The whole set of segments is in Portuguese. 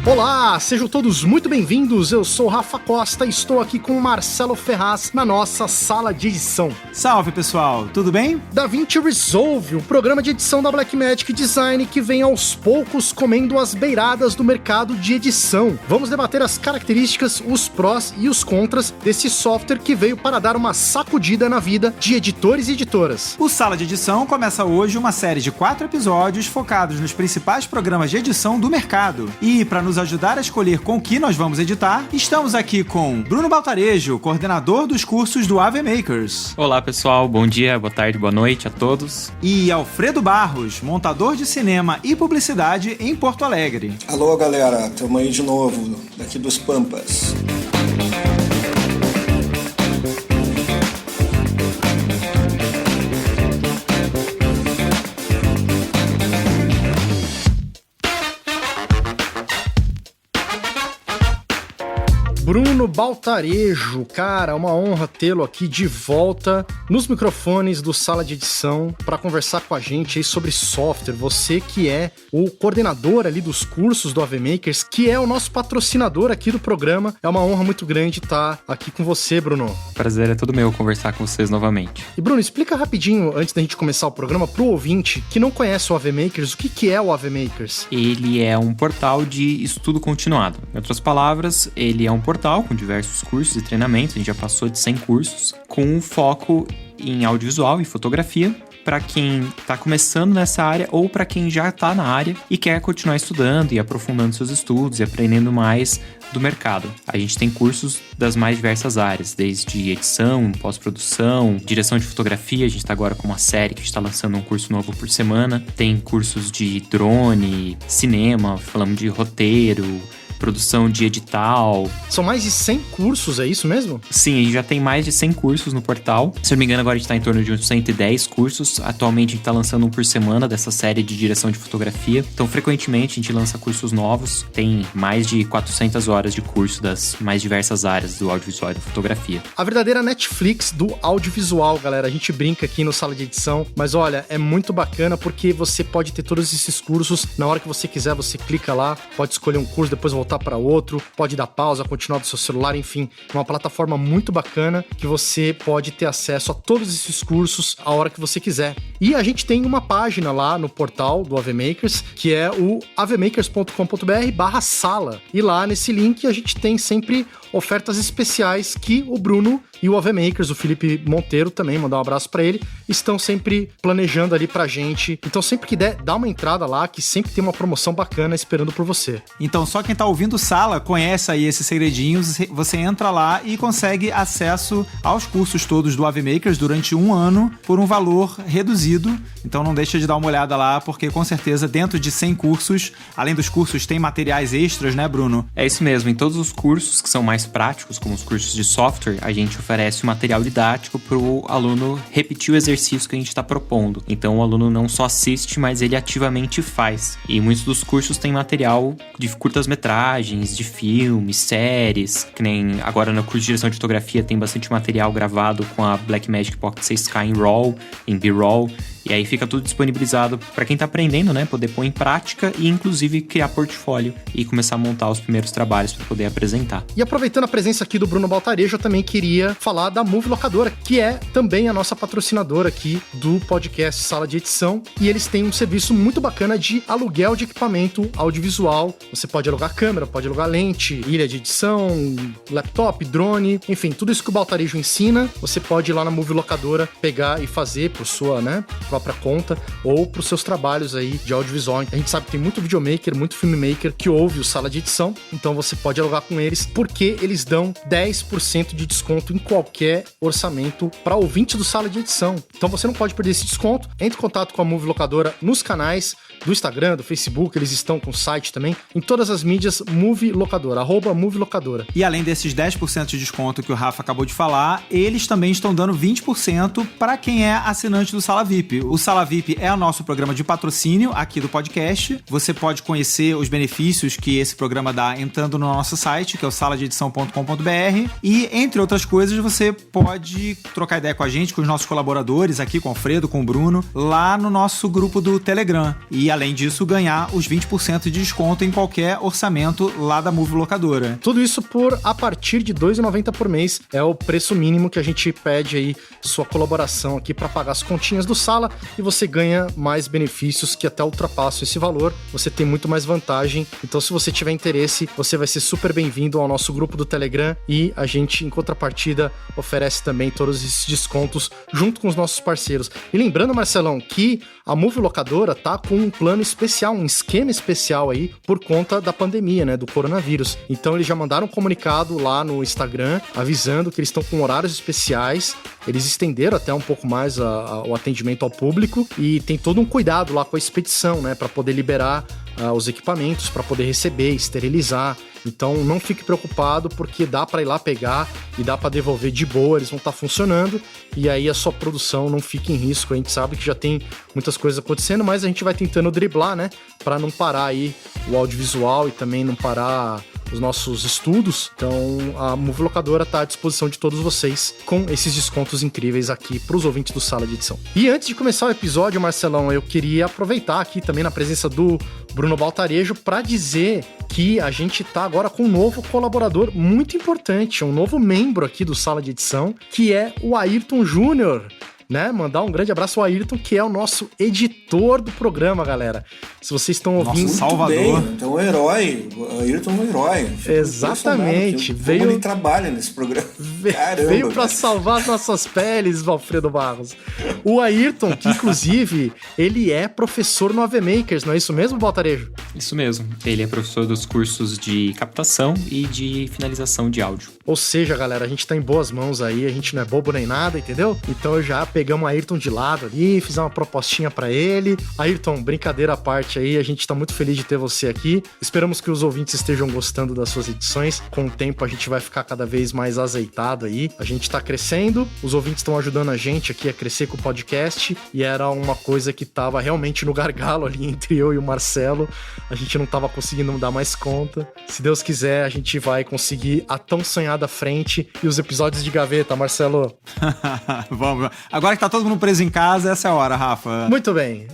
Olá, sejam todos muito bem-vindos, eu sou o Rafa Costa e estou aqui com o Marcelo Ferraz na nossa sala de edição. Salve pessoal, tudo bem? DaVinci Resolve, o programa de edição da Blackmagic Design que vem aos poucos comendo as beiradas do mercado de edição. Vamos debater as características, os prós e os contras desse software que veio para dar uma sacudida na vida de editores e editoras. O Sala de Edição começa hoje uma série de 4 episódios focados nos principais programas de edição do mercado. E para nos ajudar a escolher com o que nós vamos editar, estamos aqui com Bruno Baltarejo, coordenador dos cursos do AV Makers. Olá pessoal, bom dia, boa tarde, boa noite a todos. E Alfredo Barros, montador de cinema e publicidade em Porto Alegre. Alô galera, tamo aí de novo, daqui dos Pampas. Bruno Baltarejo, cara, uma honra tê-lo aqui de volta nos microfones do Sala de Edição para conversar com a gente aí sobre software. Você que é o coordenador ali dos cursos do AV Makers, que é o nosso patrocinador aqui do programa. É uma honra muito grande estar aqui com você, Bruno. Prazer é todo meu conversar com vocês novamente. E Bruno, explica rapidinho, antes da gente começar o programa, pro ouvinte que não conhece o AV Makers, o que é o AV Makers? Ele é um portal de estudo continuado. Em outras palavras, ele é um portal com diversos cursos e treinamentos, a gente já passou de 100 cursos, com foco em audiovisual e fotografia, para quem está começando nessa área ou para quem já está na área e quer continuar estudando e aprofundando seus estudos e aprendendo mais do mercado. A gente tem cursos das mais diversas áreas, desde edição, pós-produção, direção de fotografia. A gente está agora com uma série que está lançando um curso novo por semana. Tem cursos de drone, cinema, falamos de roteiro, produção de edital. São mais de 100 cursos, é isso mesmo? Sim, a gente já tem mais de 100 cursos no portal. Se eu não me engano, agora a gente está em torno de uns 110 cursos. Atualmente a gente está lançando um por semana dessa série de direção de fotografia. Então, frequentemente a gente lança cursos novos. Tem mais de 400 horas de curso das mais diversas áreas do audiovisual e da fotografia. A verdadeira Netflix do audiovisual, galera. A gente brinca aqui no Sala de Edição, mas olha, é muito bacana porque você pode ter todos esses cursos. Na hora que você quiser, você clica lá, pode escolher um curso, depois voltar para outro, pode dar pausa, continuar do seu celular, enfim, uma plataforma muito bacana que você pode ter acesso a todos esses cursos a hora que você quiser. E a gente tem uma página lá no portal do AV Makers, que é o avmakers.com.br/sala. E lá nesse link a gente tem sempre ofertas especiais que o Bruno e o AV Makers, o Felipe Monteiro também, mandar um abraço pra ele, estão sempre planejando ali pra gente. Então sempre que der, dá uma entrada lá, que sempre tem uma promoção bacana esperando por você. Então só quem tá ouvindo Sala conhece aí esses segredinhos, você entra lá e consegue acesso aos cursos todos do AV Makers durante um ano por um valor reduzido. Então não deixa de dar uma olhada lá, porque com certeza dentro de 100 cursos, além dos cursos, tem materiais extras, né, Bruno? É isso mesmo, em todos os cursos que são mais práticos, como os cursos de software, a gente oferece um material didático para o aluno repetir o exercício que a gente está propondo. Então o aluno não só assiste, mas ele ativamente faz. E muitos dos cursos têm material de curtas-metragens, de filmes, séries, que nem agora no curso de direção de fotografia tem bastante material gravado com a Blackmagic Pocket 6K em RAW, em B-RAW. E aí fica tudo disponibilizado para quem tá aprendendo, né? Poder pôr em prática e inclusive criar portfólio e começar a montar os primeiros trabalhos para poder apresentar. E aproveitando a presença aqui do Bruno Baltarejo, eu também queria falar da Move Locadora, que é também a nossa patrocinadora aqui do podcast Sala de Edição. E eles têm um serviço muito bacana de aluguel de equipamento audiovisual. Você pode alugar câmera, pode alugar lente, ilha de edição, laptop, drone, enfim, tudo isso que o Baltarejo ensina, você pode ir lá na Move Locadora pegar e fazer por sua, né, própria conta ou para os seus trabalhos aí de audiovisual. A gente sabe que tem muito videomaker, muito filmmaker que ouve o Sala de Edição, então você pode alugar com eles porque eles dão 10% de desconto em qualquer orçamento para ouvinte do Sala de Edição. Então você não pode perder esse desconto. Entre em contato com a Move Locadora nos canais do Instagram, do Facebook, eles estão com o site também, em todas as mídias Move Locadora, @Move Locadora. E além desses 10% de desconto que o Rafa acabou de falar, eles também estão dando 20% para quem é assinante do Sala VIP. O Sala VIP é o nosso programa de patrocínio aqui do podcast. Você pode conhecer os benefícios que esse programa dá entrando no nosso site, que é o saladeedição.com.br. E, entre outras coisas, você pode trocar ideia com a gente, com os nossos colaboradores aqui, com o Alfredo, com o Bruno, lá no nosso grupo do Telegram. E E além disso, ganhar os 20% de desconto em qualquer orçamento lá da Movie Locadora. Tudo isso a partir de R$ 2,90 por mês. É o preço mínimo que a gente pede aí, sua colaboração aqui para pagar as continhas do Sala, e você ganha mais benefícios que até ultrapassam esse valor. Você tem muito mais vantagem. Então, se você tiver interesse, você vai ser super bem-vindo ao nosso grupo do Telegram, e a gente, em contrapartida, oferece também todos esses descontos junto com os nossos parceiros. E lembrando, Marcelão, que a Movie Locadora tá com um plano especial, um esquema especial aí por conta da pandemia, né, do coronavírus. Então eles já mandaram um comunicado lá no Instagram avisando que eles estão com horários especiais. Eles estenderam até um pouco mais o atendimento ao público e tem todo um cuidado lá com a expedição, né, para poder liberar os equipamentos, para poder receber, esterilizar. Então não fique preocupado, porque dá para ir lá pegar e dá para devolver de boa, eles vão estar funcionando, e aí a sua produção não fica em risco. A gente sabe que já tem muitas coisas acontecendo, mas a gente vai tentando driblar, né, para não parar aí o audiovisual e também não parar os nossos estudos. Então a Movie Locadora está à disposição de todos vocês com esses descontos incríveis aqui para os ouvintes do Sala de Edição. E antes de começar o episódio, Marcelão, eu queria aproveitar aqui também na presença do Bruno Baltarejo para dizer que a gente tá agora com um novo colaborador muito importante, um novo membro aqui do Sala de Edição, que é o Ayrton Júnior, né? Mandar um grande abraço ao Ayrton, que é o nosso editor do programa, galera. Se vocês estão ouvindo... Nosso salvador. Bem, então o herói, o Ayrton é um herói. Exatamente. Como ele trabalha nesse programa. Caramba, veio para salvar as nossas peles, Valfredo Barros. O Ayrton, que inclusive, ele é professor no AV Makers, não é isso mesmo, Baltarejo? Isso mesmo. Ele é professor dos cursos de captação e de finalização de áudio. Ou seja, galera, a gente tá em boas mãos aí, a gente não é bobo nem nada, entendeu? Então eu já pegamos o Ayrton de lado ali, fiz uma propostinha pra ele. Ayrton, brincadeira à parte aí, a gente tá muito feliz de ter você aqui. Esperamos que os ouvintes estejam gostando das suas edições. Com o tempo a gente vai ficar cada vez mais azeitado aí. A gente tá crescendo, os ouvintes estão ajudando a gente aqui a crescer com o podcast, e era uma coisa que tava realmente no gargalo ali entre eu e o Marcelo. A gente não tava conseguindo dar mais conta. Se Deus quiser, a gente vai conseguir a tão sonhada frente e os episódios de gaveta, Marcelo. Vamos. Agora que tá todo mundo preso em casa, essa é a hora, Rafa. Muito bem.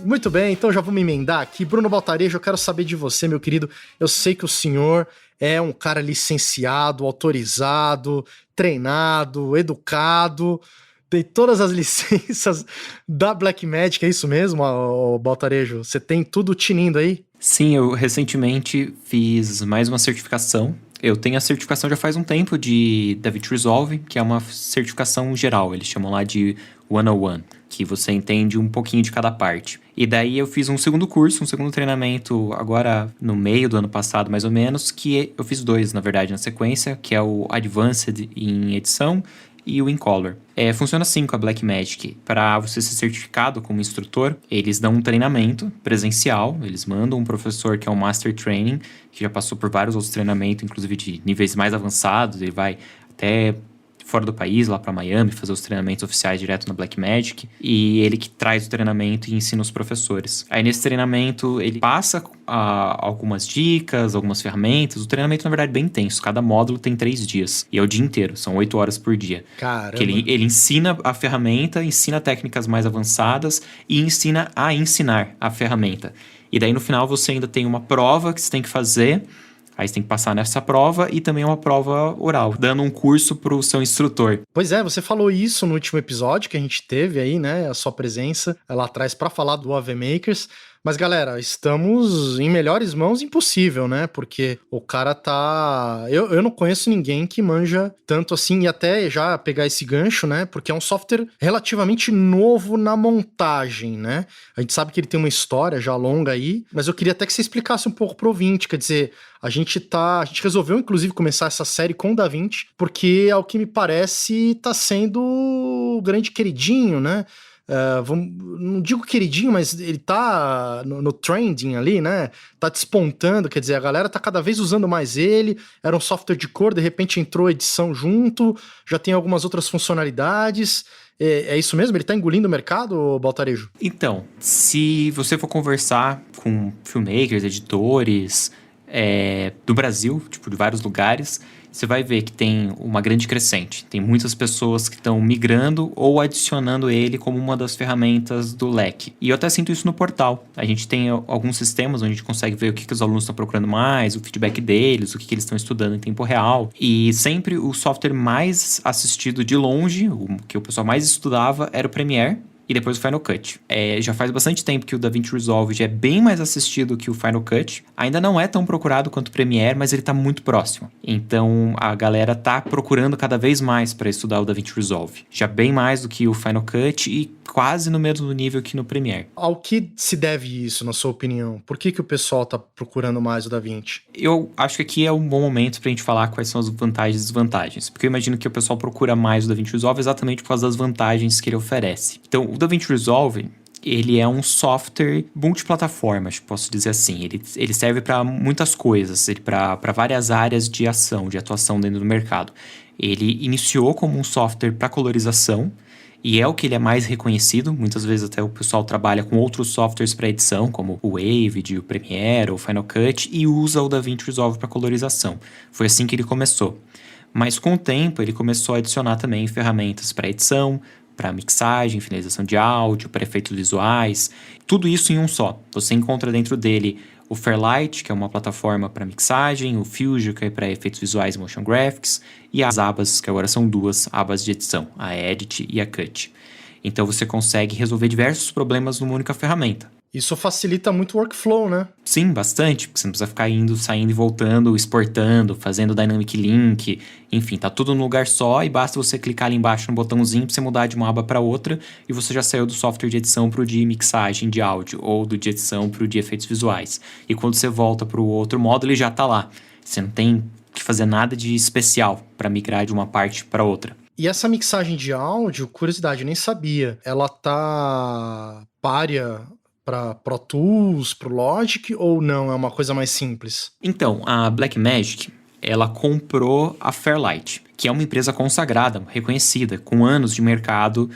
Então já vou me emendar aqui. Bruno Baltarejo, eu quero saber de você, meu querido. Eu sei que o senhor é um cara licenciado, autorizado, treinado, educado, tem todas as licenças da Blackmagic, é isso mesmo, Baltarejo? Você tem tudo tinindo aí? Sim, eu recentemente fiz mais uma certificação. Eu tenho a certificação já faz um tempo de DaVinci Resolve, que é uma certificação geral, eles chamam lá de 101, que você entende um pouquinho de cada parte. E daí eu fiz um segundo curso, um segundo treinamento agora no meio do ano passado, mais ou menos, que eu fiz 2, na verdade, na sequência, que é o Advanced em edição e o InColor. Funciona assim com a Blackmagic. Para você ser certificado como instrutor, eles dão um treinamento presencial, eles mandam um professor que é um Master Training, que já passou por vários outros treinamentos, inclusive de níveis mais avançados, ele vai até fora do país, lá para Miami, fazer os treinamentos oficiais direto na Blackmagic, e ele que traz o treinamento e ensina os professores. Aí nesse treinamento ele passa algumas dicas, algumas ferramentas. O treinamento na verdade é bem intenso, cada módulo tem 3 dias, e é o dia inteiro, são 8 horas por dia. Caramba! Que ele ensina a ferramenta, ensina técnicas mais avançadas e ensina a ensinar a ferramenta. E daí no final você ainda tem uma prova que você tem que fazer. Aí você tem que passar nessa prova e também uma prova oral, dando um curso pro seu instrutor. Pois é, você falou isso no último episódio que a gente teve aí, né? A sua presença lá atrás para falar do AV Makers. Mas, galera, estamos em melhores mãos impossível, né? Porque o cara tá... Eu não conheço ninguém que manja tanto assim, e até já pegar esse gancho, né? Porque é um software relativamente novo na montagem, né? A gente sabe que ele tem uma história já longa aí, mas eu queria até que você explicasse um pouco pro ouvinte. Quer dizer, a gente resolveu, inclusive, começar essa série com o DaVinci, porque, ao que me parece, tá sendo o grande queridinho, né? Não digo queridinho, mas ele tá no trending ali, né? Tá despontando, quer dizer, a galera tá cada vez usando mais ele. Era um software de cor, de repente entrou edição junto, já tem algumas outras funcionalidades. É isso mesmo? Ele tá engolindo o mercado, Baltarejo? Então, se você for conversar com filmmakers, editores, do Brasil, tipo, de vários lugares, você vai ver que tem uma grande crescente. Tem muitas pessoas que estão migrando ou adicionando ele como uma das ferramentas do leque. E eu até sinto isso no portal. A gente tem alguns sistemas onde a gente consegue ver o que os alunos estão procurando mais, o feedback deles, o que eles estão estudando em tempo real. E sempre o software mais assistido de longe, o que o pessoal mais estudava, era o Premiere. E depois o Final Cut. Já faz bastante tempo que o DaVinci Resolve já é bem mais assistido que o Final Cut. Ainda não é tão procurado quanto o Premiere, mas ele está muito próximo. Então, a galera tá procurando cada vez mais para estudar o DaVinci Resolve. Já bem mais do que o Final Cut e quase no mesmo nível que no Premiere. Ao que se deve isso, na sua opinião? Por que o pessoal tá procurando mais o DaVinci? Eu acho que aqui é um bom momento pra gente falar quais são as vantagens e desvantagens. Porque eu imagino que o pessoal procura mais o DaVinci Resolve exatamente por causa das vantagens que ele oferece. Então, o DaVinci Resolve, ele é um software multiplataforma, posso dizer assim. Ele serve para muitas coisas, para várias áreas de ação, de atuação dentro do mercado. Ele iniciou como um software para colorização, e é o que ele é mais reconhecido. Muitas vezes até o pessoal trabalha com outros softwares para edição, como o Avid, o Premiere, o Final Cut, e usa o DaVinci Resolve para colorização. Foi assim que ele começou. Mas com o tempo ele começou a adicionar também ferramentas para edição, para mixagem, finalização de áudio, para efeitos visuais, tudo isso em um só. Você encontra dentro dele o Fairlight, que é uma plataforma para mixagem, o Fusion, que é para efeitos visuais e motion graphics, e as abas, que agora são duas abas de edição, a Edit e a Cut. Então você consegue resolver diversos problemas numa única ferramenta. Isso facilita muito o workflow, né? Sim, bastante, porque você não precisa ficar indo, saindo e voltando, exportando, fazendo Dynamic Link, enfim, tá tudo num lugar só e basta você clicar ali embaixo no botãozinho para você mudar de uma aba para outra e você já saiu do software de edição para o de mixagem de áudio ou do de edição para o de efeitos visuais. E quando você volta para o outro modo, ele já tá lá. Você não tem que fazer nada de especial para migrar de uma parte para outra. E essa mixagem de áudio, curiosidade, eu nem sabia. Ela tá párea para Pro Tools, pro Logic, ou não? É uma coisa mais simples? Então, a Blackmagic, ela comprou a Fairlight, que é uma empresa consagrada, reconhecida, com anos de mercado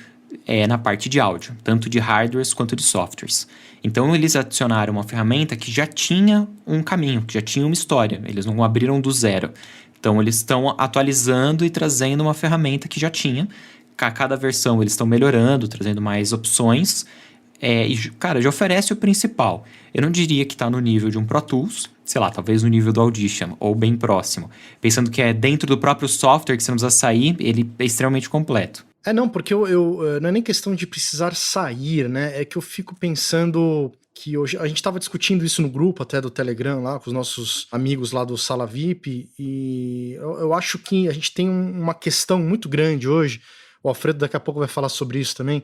na parte de áudio, tanto de hardwares quanto de softwares. Então, eles adicionaram uma ferramenta que já tinha um caminho, que já tinha uma história. Eles não abriram do zero. Então, eles estão atualizando e trazendo uma ferramenta que já tinha. A cada versão, eles estão melhorando, trazendo mais opções. E, cara, já oferece o principal. Eu não diria que está no nível de um Pro Tools, sei lá, talvez no nível do Audition, ou bem próximo. Pensando que é dentro do próprio software que você não precisa sair, ele é extremamente completo. Não, porque não é nem questão de precisar sair, né? É que eu fico pensando que hoje... A gente estava discutindo isso no grupo até do Telegram, lá, com os nossos amigos lá do Sala VIP, e eu acho que a gente tem uma questão muito grande hoje. O Alfredo daqui a pouco vai falar sobre isso também.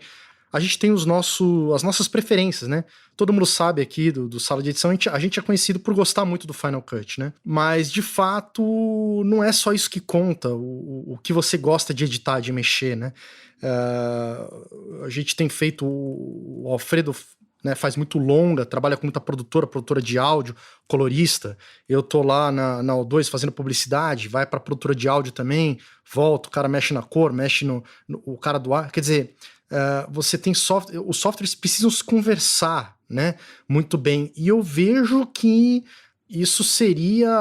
A gente tem as nossas preferências, né? Todo mundo sabe aqui do Sala de Edição, a gente é conhecido por gostar muito do Final Cut, né? Mas, de fato, não é só isso que conta, o que você gosta de editar, de mexer, né? A gente tem feito... O Alfredo, né, faz muito longa, trabalha com muita produtora de áudio, colorista. Eu tô lá na O2 fazendo publicidade, vai pra produtora de áudio também, volta, o cara mexe na cor, mexe o cara do ar. Quer dizer... você tem software, os softwares precisam se conversar, né, muito bem, e eu vejo que isso seria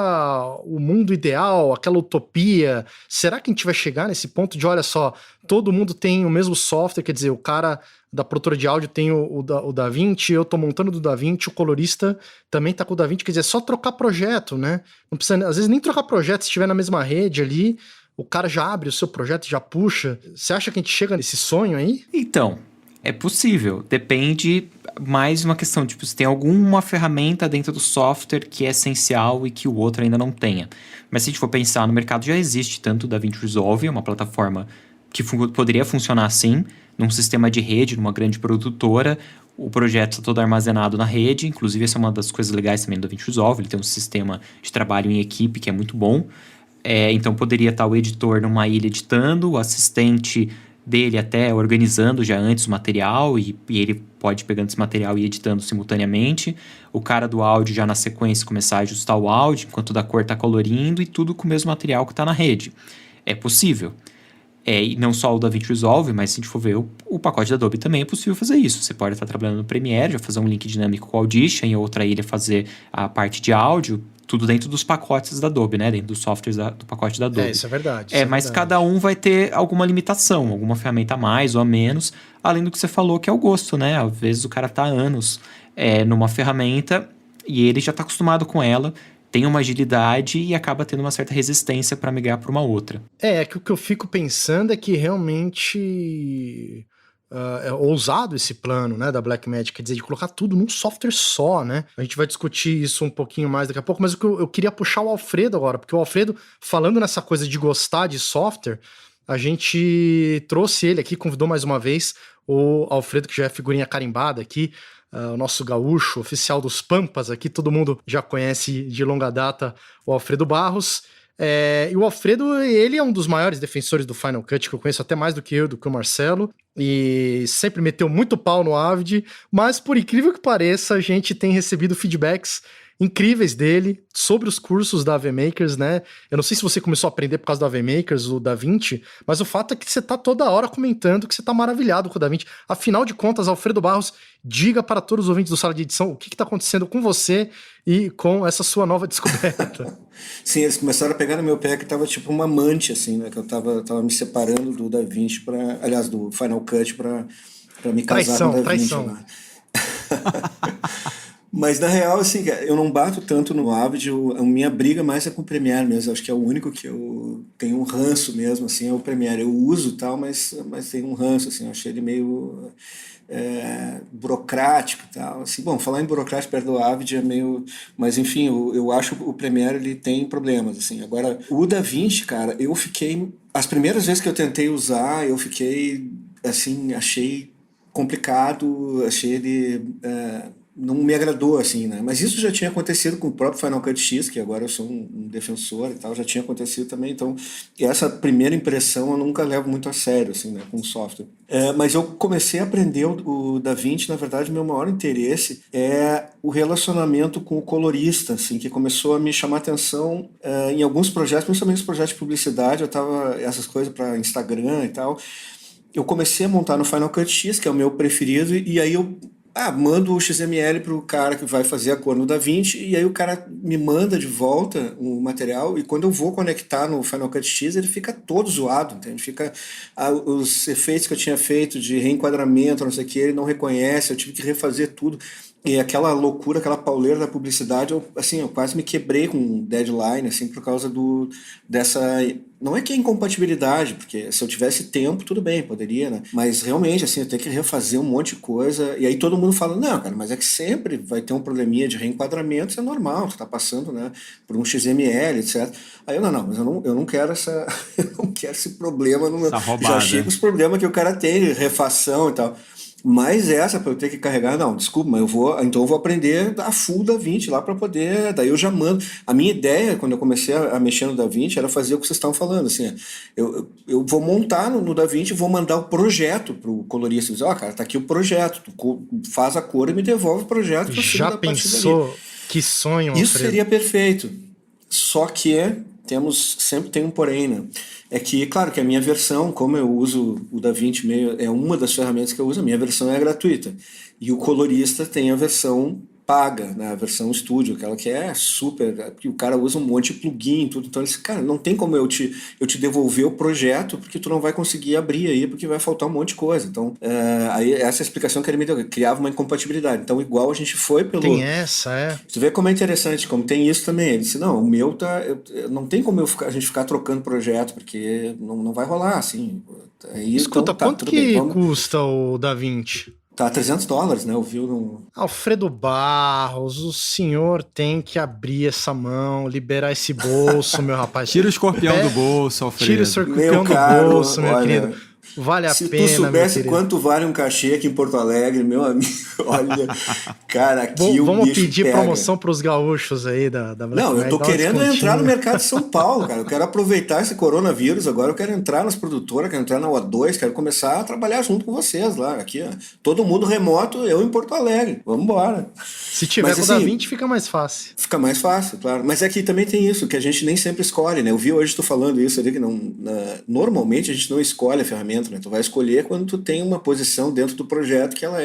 o mundo ideal, aquela utopia. Será que a gente vai chegar nesse ponto de, olha só, todo mundo tem o mesmo software, quer dizer, o cara da produtora de áudio tem o DaVinci, eu tô montando do DaVinci, o colorista também tá com o DaVinci, quer dizer, é só trocar projeto, né, não precisa, às vezes nem trocar projeto, se estiver na mesma rede ali, o cara já abre o seu projeto e já puxa. Você acha que a gente chega nesse sonho aí? Então, é possível. Depende mais de uma questão, tipo, se tem alguma ferramenta dentro do software que é essencial e que o outro ainda não tenha. Mas se a gente for pensar, no mercado já existe tanto o DaVinci Resolve, uma plataforma que poderia funcionar assim, num sistema de rede, numa grande produtora. O projeto está todo armazenado na rede, inclusive essa é uma das coisas legais também do DaVinci Resolve, ele tem um sistema de trabalho em equipe que é muito bom. Então poderia estar o editor numa ilha editando, o assistente dele até organizando já antes o material e ele pode ir pegando esse material e editando simultaneamente. O cara do áudio já na sequência começar a ajustar o áudio, enquanto o da cor está colorindo e tudo com o mesmo material que está na rede. É possível. E não só o DaVinci Resolve, mas se a gente for ver o pacote da Adobe também é possível fazer isso. Você pode estar trabalhando no Premiere, já fazer um link dinâmico com o Audition e outra ilha fazer a parte de áudio. tudo dentro dos pacotes da Adobe, né? Dentro dos softwares do pacote da Adobe. Isso é verdade. Mas cada um vai ter alguma limitação, alguma ferramenta a mais ou a menos, além do que você falou, que é o gosto, né? Às vezes o cara tá há anos numa ferramenta e ele já tá acostumado com ela, tem uma agilidade e acaba tendo uma certa resistência para migrar para uma outra. Que o que eu fico pensando é que realmente é ousado esse plano, né, da Blackmagic, quer dizer, de colocar tudo num software só, né? A gente vai discutir isso um pouquinho mais daqui a pouco, mas o que eu queria puxar o Alfredo agora, porque o Alfredo, falando nessa coisa de gostar de software, a gente trouxe ele aqui, convidou mais uma vez o Alfredo, que já é figurinha carimbada aqui, o nosso gaúcho, oficial dos Pampas aqui, todo mundo já conhece de longa data o Alfredo Barros. E o Alfredo, ele é um dos maiores defensores do Final Cut, que eu conheço até mais do que o Marcelo, e sempre meteu muito pau no Avid, mas por incrível que pareça, a gente tem recebido feedbacks incríveis dele sobre os cursos da AV Makers, né? Eu não sei se você começou a aprender por causa do AV Makers, o DaVinci, mas o fato é que você tá toda hora comentando que você tá maravilhado com o DaVinci. Afinal de contas, Alfredo Barros, diga para todos os ouvintes do Sala de Edição o que tá acontecendo com você e com essa sua nova descoberta. Sim, eles começaram a pegar no meu pé que tava tipo uma amante, assim, né? Que eu tava me separando do DaVinci aliás, do Final Cut pra me casar com o DaVinci. Traição. Mas, na real, assim, eu não bato tanto no Avid, a minha briga mais é com o Premiere mesmo. Acho que é o único que eu tenho um ranço mesmo, assim, é o Premiere. Eu uso e tal, mas tem um ranço, assim, eu achei ele meio burocrático e tal. Assim, bom, falar em burocrático perto do Avid é meio... Mas, enfim, eu acho que o Premiere, ele tem problemas, assim. Agora, o DaVinci, cara, eu fiquei... As primeiras vezes que eu tentei usar, eu fiquei, assim, achei complicado, achei ele... não me agradou, assim, né? Mas isso já tinha acontecido com o próprio Final Cut X, que agora eu sou um defensor e tal, já tinha acontecido também, então essa primeira impressão eu nunca levo muito a sério, assim, né, com o software. Mas eu comecei a aprender o DaVinci, na verdade, meu maior interesse é o relacionamento com o colorista, assim, que começou a me chamar atenção em alguns projetos, principalmente os projetos de publicidade, eu tava, essas coisas para Instagram e tal, eu comecei a montar no Final Cut X, que é o meu preferido, e aí eu mando o XML pro cara que vai fazer a cor no DaVinci, e aí o cara me manda de volta o material, e quando eu vou conectar no Final Cut X, ele fica todo zoado, entende? Fica os efeitos que eu tinha feito de reenquadramento, não sei o que, ele não reconhece, eu tive que refazer tudo. E aquela loucura, aquela pauleira da publicidade, eu quase me quebrei com deadline, assim, por causa dessa... Não é que é incompatibilidade, porque se eu tivesse tempo, tudo bem, poderia, né? Mas realmente, assim, eu tenho que refazer um monte de coisa, e aí todo mundo fala, não, cara, mas é que sempre vai ter um probleminha de reenquadramento, isso é normal, tu tá passando, né, por um XML, etc. Aí eu, não, mas eu não quero eu não quero esse problema no meu... Já chega os problemas que o cara tem, de refação e tal. Mas essa, para eu ter que carregar, não, desculpa, mas eu vou aprender a full DaVinci lá para poder, daí eu já mando. A minha ideia, quando eu comecei a mexer no DaVinci, era fazer o que vocês estavam falando, assim, eu vou montar no DaVinci, vou mandar o projeto pro colorista, dizer, cara, tá aqui o projeto, tu faz a cor e me devolve o projeto. Já pensou? Que sonho, Isso Alfredo. Seria perfeito, só que sempre tem um porém, né? É que, claro, que a minha versão, como eu uso o DaVinci é uma das ferramentas que eu uso, a minha versão é gratuita. E o colorista tem a versão paga, né? A versão Studio, aquela que é super, que o cara usa um monte de plugin, tudo. Então ele disse, cara, não tem como eu te devolver o projeto, porque tu não vai conseguir abrir aí, porque vai faltar um monte de coisa. Então, aí essa é a explicação que ele me deu, criava uma incompatibilidade. Então, igual a gente foi pelo... Tem essa, Tu vê como é interessante, como tem isso também. Ele disse, não, o meu não tem como a gente ficar trocando projeto, porque não vai rolar, assim. Aí, escuta, então, quanto que custa o DaVinci? Tá $300, né? Eu vi no... Alfredo Barros, o senhor tem que abrir essa mão, liberar esse bolso, meu rapaz. Tira o escorpião do bolso, Alfredo. Tira o escorpião do bolso, meu querido. Vale a pena, se tu soubesse quanto vale um cachê aqui em Porto Alegre, meu amigo, olha, cara, aqui vamos pedir promoção pros gaúchos aí da Black Não, eu tô querendo entrar no mercado de São Paulo, cara, eu quero aproveitar esse coronavírus agora, eu quero entrar nas produtoras, quero entrar na O2, quero começar a trabalhar junto com vocês lá, aqui, ó, todo mundo remoto, eu em Porto Alegre, vamos embora. Se tiver com o DaVinci fica mais fácil. Fica mais fácil, claro, mas aqui também tem isso, que a gente nem sempre escolhe, né, eu vi hoje tu falando isso ali, que normalmente a gente não escolhe a ferramenta treinamento, né? Tu vai escolher quando tu tem uma posição dentro do projeto que ela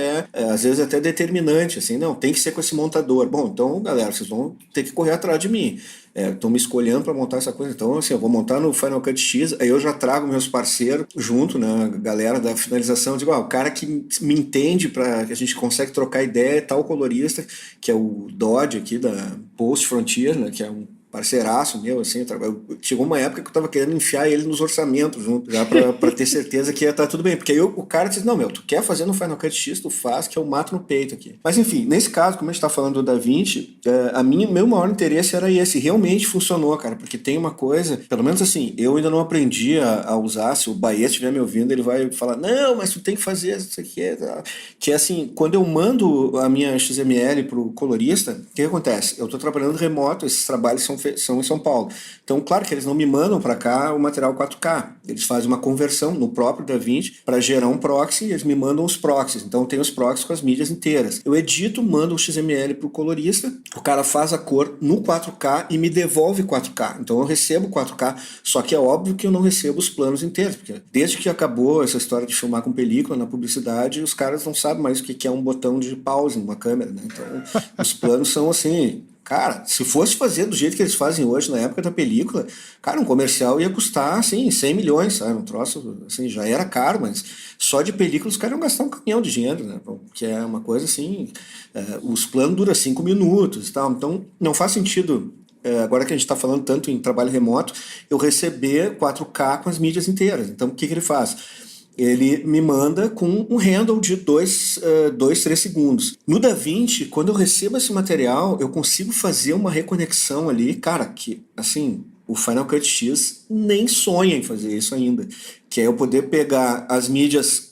às vezes até determinante, assim, não, tem que ser com esse montador. Bom, então, galera, vocês vão ter que correr atrás de mim. Estão me escolhendo para montar essa coisa. Então, assim, eu vou montar no Final Cut X, aí eu já trago meus parceiros junto, né, a galera da finalização, digo, o cara que me entende para que a gente consegue trocar ideia é tal colorista, que é o Dodge aqui da Post Frontier, né, que é um parceiraço meu, assim, chegou uma época que eu tava querendo enfiar ele nos orçamentos junto, já pra ter certeza que ia estar tudo bem, porque aí o cara disse, não, tu quer fazer no Final Cut X, tu faz, que eu mato no peito aqui. Mas enfim, nesse caso, como a gente tá falando do DaVinci, meu maior interesse era esse, realmente funcionou, cara, porque tem uma coisa, pelo menos assim, eu ainda não aprendi a usar, se o Baez estiver me ouvindo, ele vai falar, não, mas tu tem que fazer isso aqui, que é assim, quando eu mando a minha XML pro colorista, o que acontece? Eu tô trabalhando remoto, esses trabalhos são em São Paulo. Então, claro que eles não me mandam para cá o material 4K. Eles fazem uma conversão no próprio DaVinci para gerar um proxy e eles me mandam os proxies. Então, tem os proxies com as mídias inteiras. Eu edito, mando o XML para o colorista, o cara faz a cor no 4K e me devolve 4K. Então, eu recebo 4K, só que é óbvio que eu não recebo os planos inteiros, porque desde que acabou essa história de filmar com película na publicidade, os caras não sabem mais o que é um botão de pause numa câmera, né? Então, os planos são assim... Cara, se fosse fazer do jeito que eles fazem hoje, na época da película, cara, um comercial ia custar, assim, 100 milhões, sabe? Um troço, assim, já era caro, mas só de película os caras iam gastar um caminhão de dinheiro, né? Que é uma coisa, assim, os planos duram 5 minutos e tal, então não faz sentido, agora que a gente está falando tanto em trabalho remoto, eu receber 4K com as mídias inteiras. Então, o que ele faz? Ele me manda com um handle de 2, 3 segundos. No DaVinci, quando eu recebo esse material, eu consigo fazer uma reconexão ali, cara, que, assim, o Final Cut X nem sonha em fazer isso ainda, que é eu poder pegar as mídias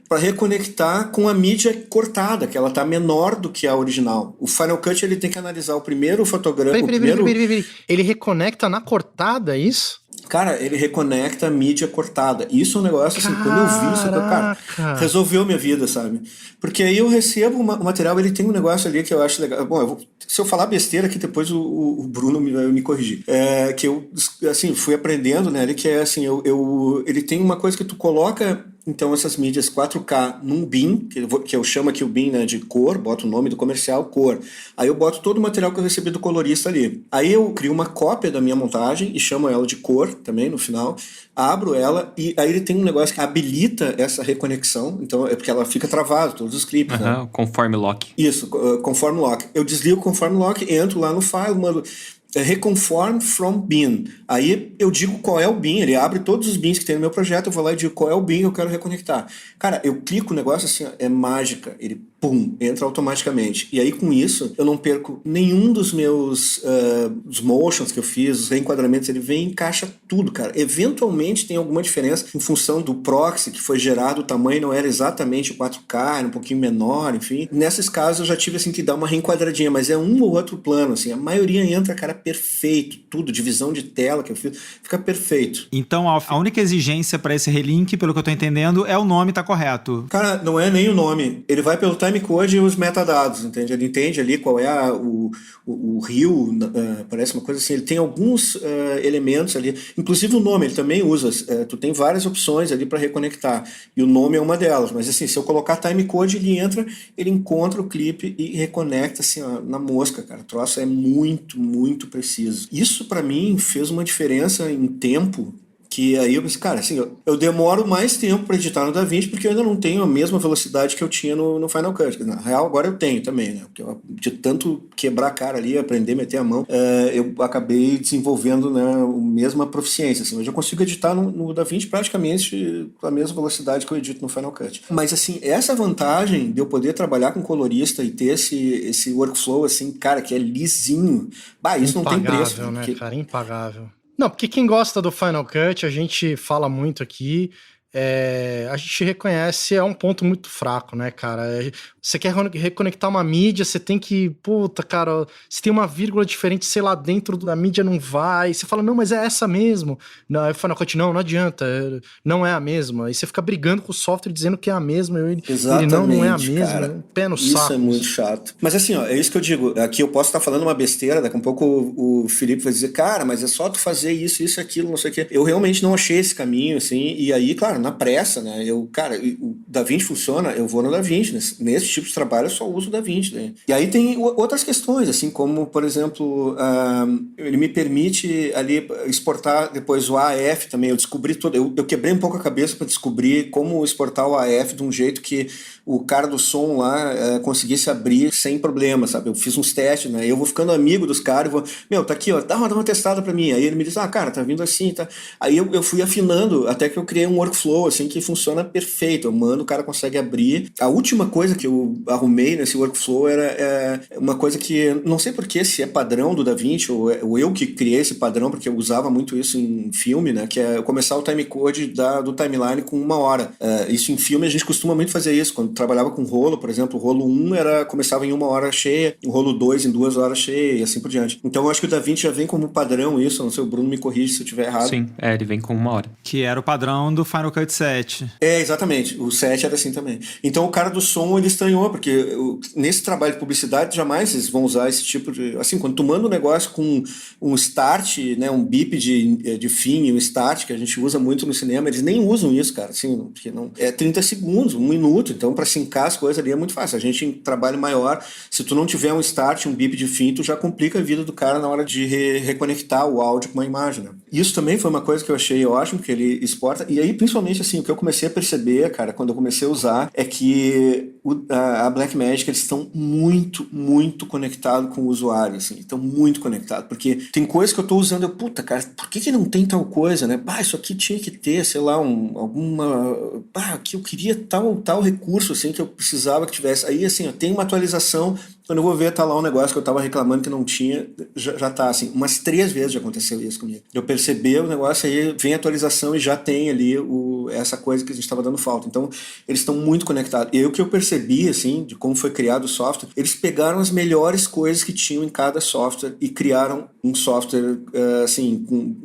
para reconectar com a mídia cortada, que ela tá menor do que a original. O Final Cut, ele tem que analisar o primeiro fotograma... Peraí. Ele reconecta na cortada, é isso? Cara, ele reconecta a mídia cortada. Isso é um negócio, assim, quando eu vi isso, cara, resolveu minha vida, sabe? Porque aí eu recebo o material, ele tem um negócio ali que eu acho legal. Bom, se eu falar besteira aqui, depois o Bruno vai me corrigir. Que eu, assim, fui aprendendo, né? Que é assim, ele tem uma coisa que tu coloca... Então, essas mídias 4K num bin, que eu chamo aqui o bin, né, de cor, boto o nome do comercial, cor. Aí eu boto todo o material que eu recebi do colorista ali. Aí eu crio uma cópia da minha montagem e chamo ela de cor também no final, abro ela e aí ele tem um negócio que habilita essa reconexão, então é porque ela fica travada, todos os clipes. Né? Conform lock. Isso, conform lock. Eu desligo o conform lock, entro lá no file, mando... Reconform from bin. Aí eu digo qual é o bin, ele abre todos os bins que tem no meu projeto, eu vou lá e digo qual é o bin que eu quero reconectar. Cara, eu clico o negócio assim, é mágica, ele pum, entra automaticamente. E aí com isso, eu não perco nenhum dos meus os motions que eu fiz, os reenquadramentos, ele vem e encaixa tudo, cara. Eventualmente tem alguma diferença em função do proxy que foi gerado, o tamanho não era exatamente 4K, era um pouquinho menor, enfim. Nesses casos eu já tive assim que dar uma reenquadradinha, mas é um ou outro plano, assim. A maioria entra, cara, perfeito, tudo, divisão de tela que eu fiz, fica perfeito. Então a única exigência para esse relink, pelo que eu tô entendendo, é o nome tá correto. Cara, não é nem o nome. Ele vai pelo timecode e os metadados, entende? Ele entende ali qual é o rio, parece uma coisa assim, ele tem alguns elementos ali, inclusive o nome, ele também usa, tu tem várias opções ali para reconectar, e o nome é uma delas, mas assim, se eu colocar timecode, ele entra, ele encontra o clipe e reconecta assim, ó, na mosca, cara. O troço é muito, muito preciso. Isso para mim fez uma diferença em tempo, que aí eu pensei, cara, assim, eu demoro mais tempo para editar no DaVinci porque eu ainda não tenho a mesma velocidade que eu tinha no Final Cut. Na real, agora eu tenho também, né? Porque de tanto quebrar a cara ali, aprender a meter a mão, eu acabei desenvolvendo, né, a mesma proficiência. Assim. Hoje eu consigo editar no DaVinci praticamente com a mesma velocidade que eu edito no Final Cut. Mas, assim, essa vantagem de eu poder trabalhar com colorista e ter esse workflow, assim, cara, que é lisinho, isso não tem preço. Impagável, né, cara? Impagável. Não, porque quem gosta do Final Cut, a gente fala muito aqui, a gente reconhece, é um ponto muito fraco, né, cara? Você quer reconectar uma mídia, você tem que, puta, cara, se tem uma vírgula diferente, sei lá, dentro da mídia não vai, você fala, não, mas é essa mesmo. Não, é Final Cut, não adianta, não é a mesma. Aí você fica brigando com o software dizendo que é a mesma, ele não é a mesma, cara, pé no saco. Isso é muito chato. Mas assim, ó, é isso que eu digo, aqui eu posso estar falando uma besteira, daqui a um pouco o Felipe vai dizer, cara, mas é só tu fazer isso, aquilo, não sei o quê. Eu realmente não achei esse caminho, assim, e aí, claro, na pressa, né? O DaVinci funciona, eu vou no DaVinci. Nesse tipo de trabalho eu só uso o DaVinci, né? E aí tem outras questões, assim, como, por exemplo, ele me permite ali exportar depois o AF também. Eu descobri tudo, eu quebrei um pouco a cabeça para descobrir como exportar o AF de um jeito que o cara do som lá conseguisse abrir sem problema, sabe? Eu fiz uns testes, né? Eu vou ficando amigo dos caras, tá aqui, ó, dá uma testada pra mim. Aí ele me diz, cara, tá vindo assim, tá? Aí eu fui afinando, até que eu criei um workflow, assim, que funciona perfeito. Eu mando, o cara consegue abrir. A última coisa que eu arrumei nesse workflow era uma coisa que, não sei porquê, se é padrão do DaVinci, ou eu que criei esse padrão, porque eu usava muito isso em filme, né? Que é começar o timecode do timeline com 1 hora. Isso em filme a gente costuma muito fazer isso. Quando trabalhava com rolo, por exemplo, o rolo 1 começava em 1 hora cheia, o rolo 2 em 2 horas cheia e assim por diante. Então eu acho que o DaVinci já vem como padrão isso, não sei, o Bruno me corrige se eu estiver errado. Sim, ele vem com 1 hora. Que era o padrão do Final Cut 7. Exatamente, o 7 era assim também. Então o cara do som, ele estranhou, porque nesse trabalho de publicidade, jamais eles vão usar esse tipo de... Assim, quando tu manda um negócio com um start, né, um beep de fim, um start, que a gente usa muito no cinema, eles nem usam isso, cara, assim, porque não... É 30 segundos, 1 minuto, então pra sincar as coisas ali é muito fácil. A gente em trabalho maior, se tu não tiver um start, um beep de fim, tu já complica a vida do cara na hora de reconectar o áudio com uma imagem, né? Isso também foi uma coisa que eu achei ótimo, que ele exporta. E aí, principalmente, assim, o que eu comecei a perceber, cara, quando eu comecei a usar, é que a Blackmagic, eles estão muito, muito conectados com o usuário, assim. Estão muito conectados. Porque tem coisas que eu tô usando, puta, cara, por que não tem tal coisa, né? Isso aqui tinha que ter, sei lá, que eu queria tal recurso, assim, que eu precisava que tivesse. Aí, assim, tem uma atualização. Quando eu vou ver, tá lá um negócio que eu tava reclamando que não tinha, já tá assim, umas 3 vezes já aconteceu isso comigo. Eu percebi o negócio, aí vem a atualização e já tem ali essa coisa que a gente tava dando falta. Então, eles estão muito conectados. E aí o que eu percebi, assim, de como foi criado o software, eles pegaram as melhores coisas que tinham em cada software e criaram um software, assim, com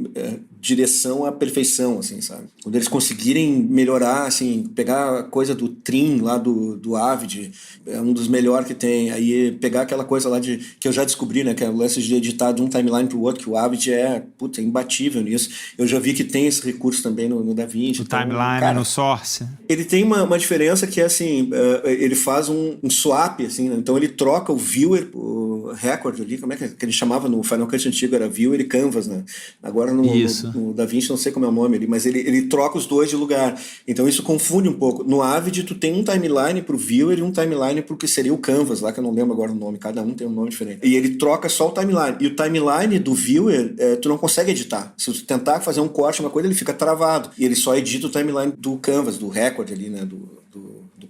direção à perfeição, assim, sabe? Quando eles conseguirem melhorar, assim, pegar a coisa do Trim lá do Avid, é um dos melhores que tem, aí pegar aquela coisa lá que eu já descobri, né, que é o lance de editar de um timeline pro outro, que o Avid é imbatível nisso. Eu já vi que tem esse recurso também no DaVinci. O timeline, cara, no Source. Ele tem uma diferença que é assim, ele faz um swap, assim, né? Então ele troca o viewer, o record ali, como é que ele chamava no Final Cut antigo, era viewer e canvas, né? Agora no DaVinci não sei como é o nome ali, mas ele troca os dois de lugar. Então isso confunde um pouco. No Avid tu tem um timeline pro viewer e um timeline pro que seria o canvas, lá que eu não lembro agora o nome, cada um tem um nome diferente. E ele troca só o timeline. E o timeline do viewer, tu não consegue editar. Se tu tentar fazer um corte, uma coisa, ele fica travado. E ele só edita o timeline do canvas, do record ali, né, do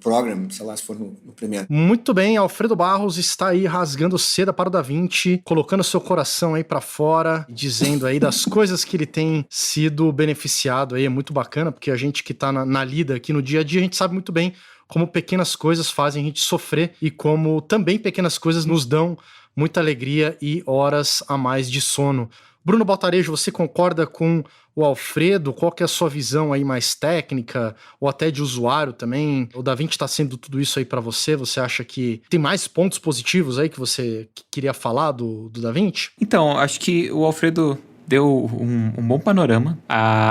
program, sei lá, se for no Premiere. Muito bem, Alfredo Barros está aí rasgando seda para o DaVinci, colocando seu coração aí para fora, dizendo aí das coisas que ele tem sido beneficiado aí, é muito bacana, porque a gente que tá na lida aqui no dia a dia, a gente sabe muito bem como pequenas coisas fazem a gente sofrer e como também pequenas coisas nos dão muita alegria e horas a mais de sono. Bruno Baltarejo, você concorda com o Alfredo? Qual que é a sua visão aí mais técnica ou até de usuário também? O DaVinci está sendo tudo isso aí para você? Você acha que tem mais pontos positivos aí que você queria falar do DaVinci? Então, acho que o Alfredo deu um bom panorama.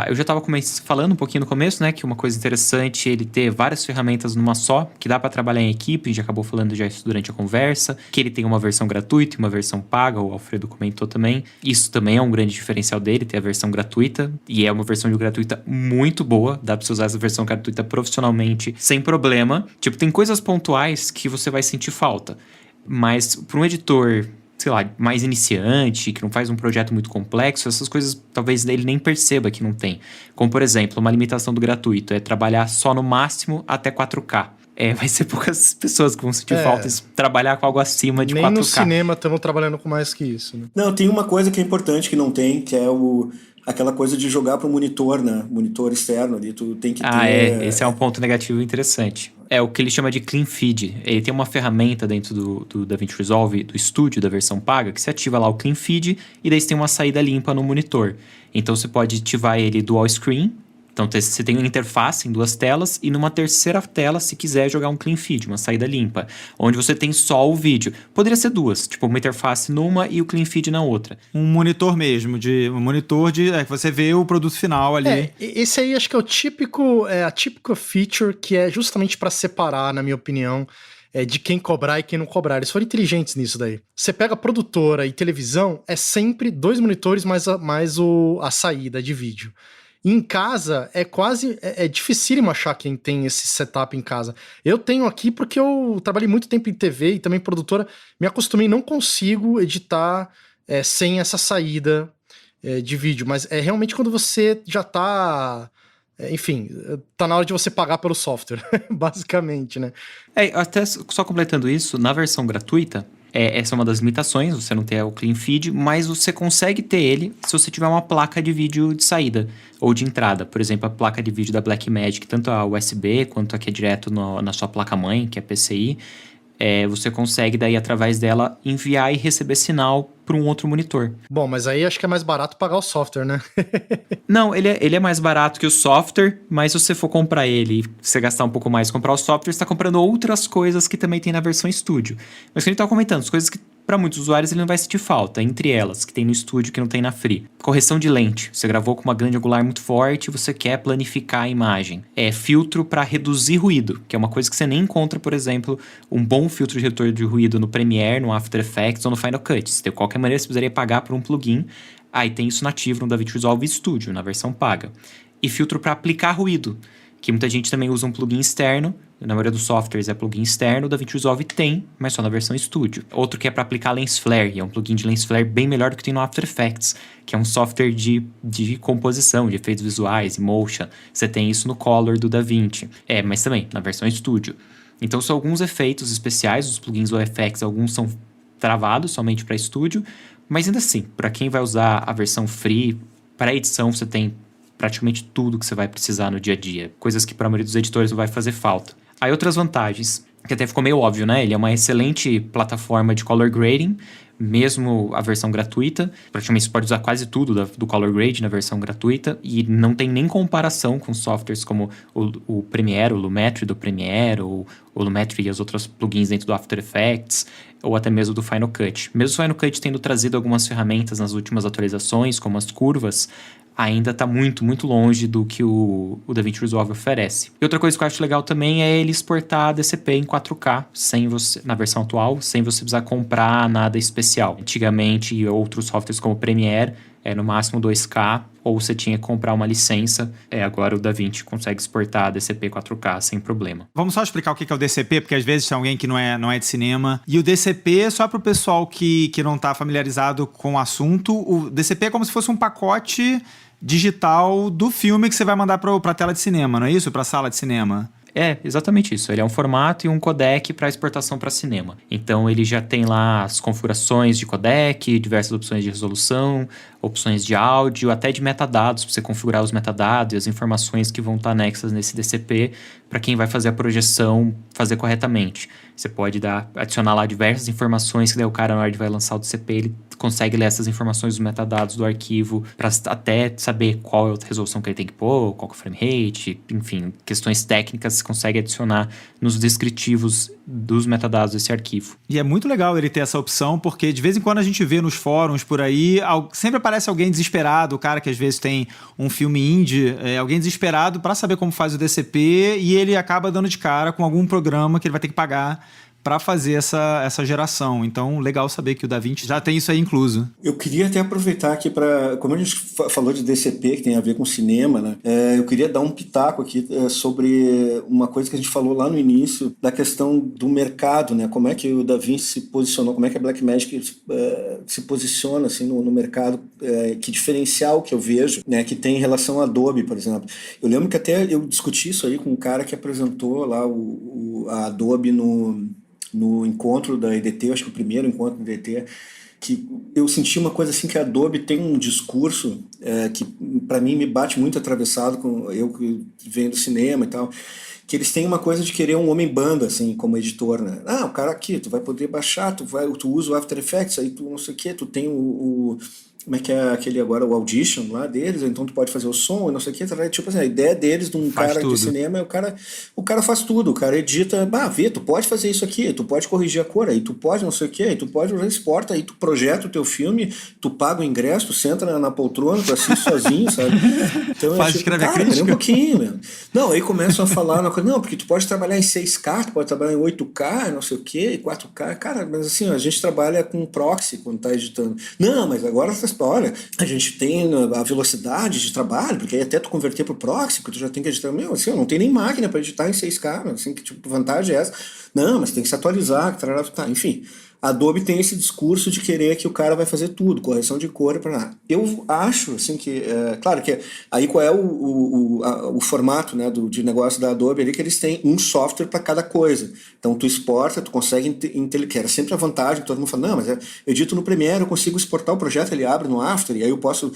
Eu já estava falando um pouquinho no começo, né, que uma coisa interessante é ele ter várias ferramentas numa só, que dá para trabalhar em equipe, a gente acabou falando já isso durante a conversa, que ele tem uma versão gratuita e uma versão paga, o Alfredo comentou também. Isso também é um grande diferencial dele, ter a versão gratuita, e é uma versão gratuita muito boa, dá para você usar essa versão gratuita profissionalmente, sem problema. Tipo, tem coisas pontuais que você vai sentir falta, mas para um editor, sei lá, mais iniciante, que não faz um projeto muito complexo, essas coisas talvez ele nem perceba que não tem. Como, por exemplo, uma limitação do gratuito é trabalhar só no máximo até 4K. Vai ser poucas pessoas que vão sentir falta de trabalhar com algo acima de nem 4K. Nem no cinema estamos trabalhando com mais que isso, né? Não, tem uma coisa que é importante que não tem, que é aquela coisa de jogar para o monitor, né? Monitor externo ali, tu tem que ter... Esse é um ponto negativo interessante. É o que ele chama de Clean Feed. Ele tem uma ferramenta dentro do DaVinci Resolve, do estúdio, da versão paga, que você ativa lá o Clean Feed e daí você tem uma saída limpa no monitor. Então você pode ativar ele dual screen, Então você tem uma interface em 2 telas e numa terceira tela, se quiser jogar um clean feed, uma saída limpa, onde você tem só o vídeo. Poderia ser 2, tipo uma interface numa e o clean feed na outra. Um monitor mesmo, que você vê o produto final ali. Esse aí acho que é a típica feature que é justamente para separar, na minha opinião, de quem cobrar e quem não cobrar. Eles foram inteligentes nisso daí. Você pega a produtora e televisão, é sempre 2 monitores mais a saída de vídeo. E em casa, é dificílimo achar quem tem esse setup em casa. Eu tenho aqui porque eu trabalhei muito tempo em TV e também produtora, me acostumei, não consigo editar sem essa saída de vídeo, mas é realmente quando você já tá... enfim, tá na hora de você pagar pelo software, basicamente, né? Até só completando isso, na versão gratuita, essa é uma das limitações, você não tem o clean feed, mas você consegue ter ele se você tiver uma placa de vídeo de saída ou de entrada. Por exemplo, a placa de vídeo da Blackmagic, tanto a USB quanto a que é direto na sua placa-mãe, que é PCI, você consegue daí através dela enviar e receber sinal para um outro monitor. Bom, mas aí acho que é mais barato pagar o software, né? Não, ele é mais barato que o software, mas se você for comprar ele e você gastar um pouco mais e comprar o software, você está comprando outras coisas que também tem na versão estúdio. Mas que a gente estava comentando, as coisas que para muitos usuários ele não vai sentir falta, entre elas, que tem no estúdio que não tem na Free. Correção de lente, você gravou com uma grande angular muito forte e você quer planificar a imagem. Filtro para reduzir ruído, que é uma coisa que você nem encontra, por exemplo, um bom filtro de retorno de ruído no Premiere, no After Effects ou no Final Cut. De qualquer maneira, você precisaria pagar por um plugin. Aí tem isso nativo no DaVinci Resolve Studio, na versão paga. E filtro para aplicar ruído, que muita gente também usa um plugin externo. Na maioria dos softwares é plugin externo, o DaVinci Resolve tem, mas só na versão Studio. Outro que é para aplicar Lens Flare, e é um plugin de Lens Flare bem melhor do que tem no After Effects, que é um software de composição, de efeitos visuais e motion. Você tem isso no Color do DaVinci. Mas também na versão Studio. Então são alguns efeitos especiais, os plugins do FX, alguns são travados somente para Studio, mas ainda assim, para quem vai usar a versão Free, para edição você tem praticamente tudo que você vai precisar no dia a dia. Coisas que para a maioria dos editores não vai fazer falta. Aí outras vantagens, que até ficou meio óbvio, né? Ele é uma excelente plataforma de color grading, mesmo a versão gratuita. Praticamente você pode usar quase tudo do color grade na versão gratuita e não tem nem comparação com softwares como o Premiere, o Lumetri do Premiere, ou o Lumetri e os outros plugins dentro do After Effects, ou até mesmo do Final Cut. Mesmo o Final Cut tendo trazido algumas ferramentas nas últimas atualizações, como as curvas, ainda está muito, muito longe do que o DaVinci Resolve oferece. E outra coisa que eu acho legal também é ele exportar a DCP em 4K na versão atual, sem você precisar comprar nada especial. Antigamente, outros softwares como o Premiere, no máximo 2K, ou você tinha que comprar uma licença. Agora o DaVinci consegue exportar a DCP 4K sem problema. Vamos só explicar o que é o DCP, porque às vezes tem alguém que não é de cinema. E o DCP, só para o pessoal que não está familiarizado com o assunto, o DCP é como se fosse um pacote digital do filme que você vai mandar para a tela de cinema, não é isso? Para a sala de cinema. Exatamente isso. Ele é um formato e um codec para exportação para cinema. Então ele já tem lá as configurações de codec, diversas opções de resolução, opções de áudio, até de metadados, para você configurar os metadados e as informações que vão estar anexas nesse DCP para quem vai fazer a projeção fazer corretamente. Você pode adicionar lá diversas informações que daí o cara, na hora de vai lançar o DCP, ele consegue ler essas informações dos metadados do arquivo para até saber qual é a resolução que ele tem que pôr, qual que é o frame rate, enfim, questões técnicas você consegue adicionar nos descritivos dos metadados desse arquivo. E é muito legal ele ter essa opção, porque de vez em quando a gente vê nos fóruns por aí, sempre aparece alguém desesperado, o cara que às vezes tem um filme indie, alguém desesperado para saber como faz o DCP e ele acaba dando de cara com algum programa que ele vai ter que pagar para fazer essa geração. Então, legal saber que o DaVinci já tem isso aí incluso. Eu queria até aproveitar aqui para... Como a gente falou de DCP, que tem a ver com cinema, né? Eu queria dar um pitaco aqui sobre uma coisa que a gente falou lá no início, da questão do mercado, né? Como é que o DaVinci se posicionou, como é que a Blackmagic se posiciona assim, no mercado, que diferencial que eu vejo, né? Que tem em relação à Adobe, por exemplo. Eu lembro que até eu discuti isso aí com um cara que apresentou lá a Adobe no encontro da EDT, acho que o primeiro encontro da EDT, que eu senti uma coisa assim, que a Adobe tem um discurso que para mim me bate muito atravessado, com eu que venho do cinema e tal, que eles têm uma coisa de querer um homem-banda, assim, como editor, né? O cara aqui, tu vai poder baixar, tu usa o After Effects, aí tu não sei o que, tu tem como é que é aquele agora, o Audition lá deles, então tu pode fazer o som e não sei o que, tipo assim, a ideia deles de um cara de cinema é o cara faz tudo, o cara edita, vê, tu pode fazer isso aqui, tu pode corrigir a cor, aí tu pode não sei o que, aí tu pode exporta, aí tu projeta o teu filme, tu paga o ingresso, tu senta na poltrona, tu assiste sozinho, sabe? Então, escreve a crítica. Um pouquinho, meu. Não, aí começam a falar uma coisa, não, porque tu pode trabalhar em 6K, tu pode trabalhar em 8K, não sei o que, 4K, cara, mas assim, a gente trabalha com proxy quando tá editando. Não, mas agora olha, a gente tem a velocidade de trabalho, porque aí até tu converter pro proxy, que tu já tem que editar, assim, eu não tenho nem máquina para editar em 6K, assim, que tipo, vantagem é essa? Não, mas tem que se atualizar, tá, enfim. A Adobe tem esse discurso de querer que o cara vai fazer tudo, correção de cor para nada. Eu acho, assim, que... claro que aí qual é o formato, né, de negócio da Adobe ali, que eles têm um software para cada coisa. Então, tu exporta, tu consegue... que era sempre a vantagem, todo mundo fala, não, mas eu edito no Premiere, eu consigo exportar o projeto, ele abre no After, e aí eu posso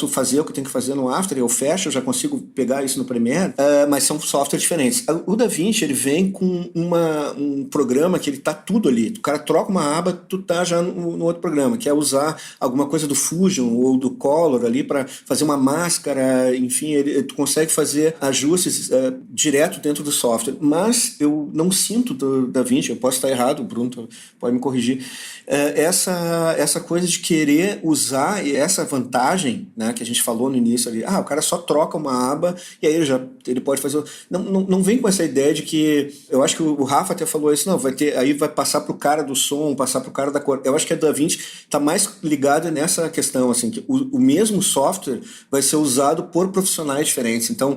fazer o que eu tenho que fazer no After, eu fecho, eu já consigo pegar isso no Premiere, mas são softwares diferentes. O DaVinci, ele vem com um programa que ele tá tudo ali. O cara troca uma aba, tu tá já no outro programa, que é usar alguma coisa do Fusion ou do Color ali para fazer uma máscara, enfim, tu consegue fazer ajustes direto dentro do software. Mas eu não sinto do DaVinci, eu posso estar errado, o Bruno pode me corrigir, essa coisa de querer usar essa vantagem, né, que a gente falou no início ali, o cara só troca uma aba e aí ele pode fazer... Não vem com essa ideia de que... Eu acho que o Rafa até falou isso, não, aí vai passar pro cara do som, passar pro cara da cor. Eu acho que a DaVinci está mais ligada nessa questão, assim, que o mesmo software vai ser usado por profissionais diferentes. Então,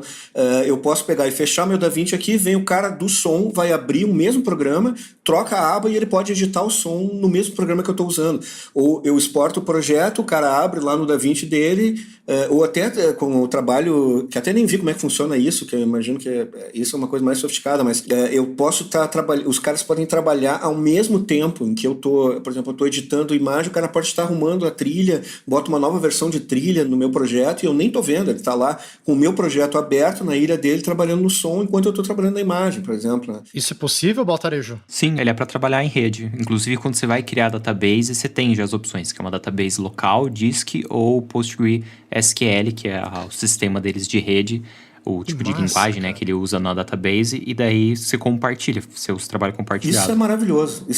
eu posso pegar e fechar meu DaVinci aqui, vem o cara do som, vai abrir o mesmo programa, troca a aba e ele pode editar o som no mesmo programa que eu estou usando. Ou eu exporto o projeto, o cara abre lá no DaVinci dele, ou até com o trabalho, que até nem vi como é que funciona isso, que eu imagino que isso é uma coisa mais sofisticada, mas eu posso estar trabalhando, os caras podem trabalhar ao mesmo tempo em que eu tô, por exemplo, eu tô editando imagem, o cara pode estar arrumando a trilha, bota uma nova versão de trilha no meu projeto e eu nem tô vendo, ele tá lá com o meu projeto aberto na ilha dele, trabalhando no som enquanto eu tô trabalhando na imagem, por exemplo. Né? Isso é possível, Baltarejo? Sim, ele é para trabalhar em rede. Inclusive, quando você vai criar database, você tem já as opções, que é uma database local, disk ou PostgreSQL, que é o sistema deles de rede, o tipo de linguagem, né, que ele usa na database, e daí você compartilha, seus trabalhos compartilhados. Isso é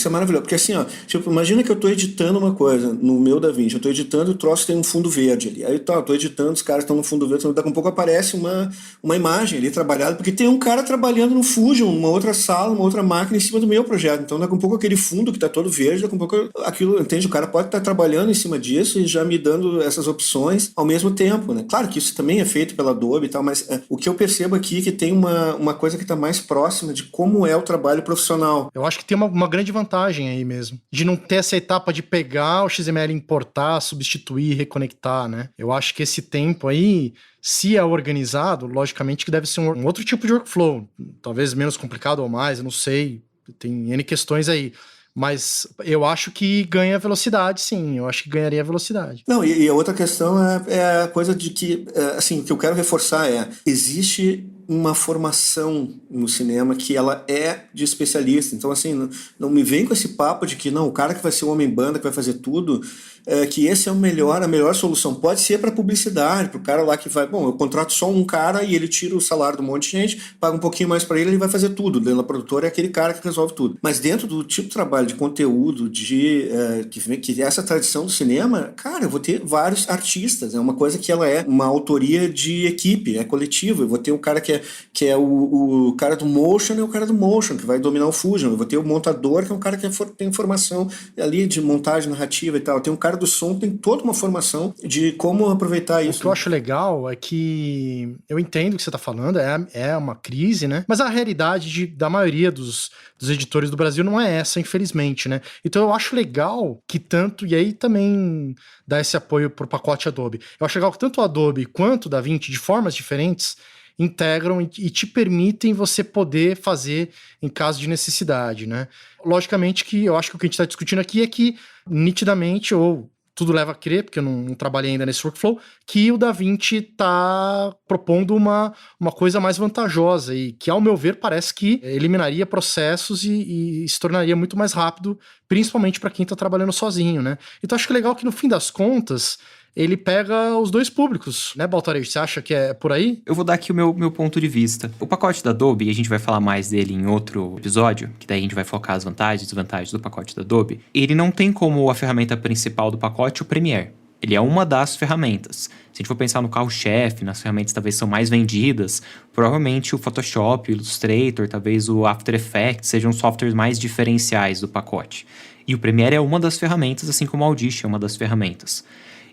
maravilhoso, porque assim, ó, tipo, imagina que eu tô editando uma coisa no meu DaVinci, eu tô editando e o troço tem um fundo verde ali, aí eu tô editando, os caras estão no fundo verde, daqui a pouco aparece uma imagem ali trabalhada, porque tem um cara trabalhando no Fusion, numa outra sala, uma outra máquina em cima do meu projeto, então daqui a pouco aquele fundo que tá todo verde, daqui a pouco aquilo, entende, o cara pode estar trabalhando em cima disso e já me dando essas opções ao mesmo tempo, né, claro que isso também é feito pela Adobe e tal, mas o que eu percebo aqui é que tem uma coisa que está mais próxima de como é o trabalho profissional. Eu acho que tem uma grande vantagem aí mesmo, de não ter essa etapa de pegar o XML, importar, substituir, reconectar, né? Eu acho que esse tempo aí, se é organizado, logicamente que deve ser um outro tipo de workflow, talvez menos complicado ou mais, eu não sei, tem N questões aí. Mas eu acho que ganha velocidade, sim. Eu acho que ganharia velocidade. Não, e a outra questão é a coisa de que, assim, o que eu quero reforçar existe uma formação no cinema que ela é de especialista. Então, assim, não me vem com esse papo de que, não, o cara que vai ser o homem-banda, que vai fazer tudo, que esse é a melhor solução. Pode ser para publicidade, para o cara lá que vai... Bom, eu contrato só um cara e ele tira o salário de um monte de gente, paga um pouquinho mais para ele vai fazer tudo. Dentro da produtora é aquele cara que resolve tudo. Mas dentro do tipo de trabalho, de conteúdo, que é essa tradição do cinema, cara, eu vou ter vários artistas. É uma coisa que ela é uma autoria de equipe, é coletivo. Eu vou ter um cara que é o cara do motion, é o cara do motion, que vai dominar o Fusion. Eu vou ter o montador, que é um cara que tem formação ali de montagem narrativa e tal. Tem um cara do som, tem toda uma formação de como aproveitar isso. O que eu acho legal é que eu entendo o que você está falando, é uma crise, né? Mas a realidade da maioria dos editores do Brasil não é essa, infelizmente, né? Então eu acho legal que tanto, e aí também dá esse apoio pro pacote Adobe. Eu acho legal que tanto o Adobe quanto o DaVinci, de formas diferentes, integram e te permitem você poder fazer em caso de necessidade, né? Logicamente que eu acho que o que a gente está discutindo aqui é que, nitidamente, ou tudo leva a crer, porque eu não trabalhei ainda nesse workflow, que o DaVinci está propondo uma coisa mais vantajosa e que, ao meu ver, parece que eliminaria processos e se tornaria muito mais rápido, principalmente para quem está trabalhando sozinho, né? Então acho que é legal que, no fim das contas, ele pega os dois públicos, né, Baltarejo? Você acha que é por aí? Eu vou dar aqui o meu ponto de vista. O pacote da Adobe, e a gente vai falar mais dele em outro episódio, que daí a gente vai focar as vantagens e desvantagens do pacote da Adobe. Ele não tem como a ferramenta principal do pacote o Premiere. Ele é uma das ferramentas. Se a gente for pensar no carro-chefe, nas ferramentas que talvez são mais vendidas, provavelmente o Photoshop, o Illustrator, talvez o After Effects sejam softwares mais diferenciais do pacote. E o Premiere é uma das ferramentas, assim como o Audition é uma das ferramentas.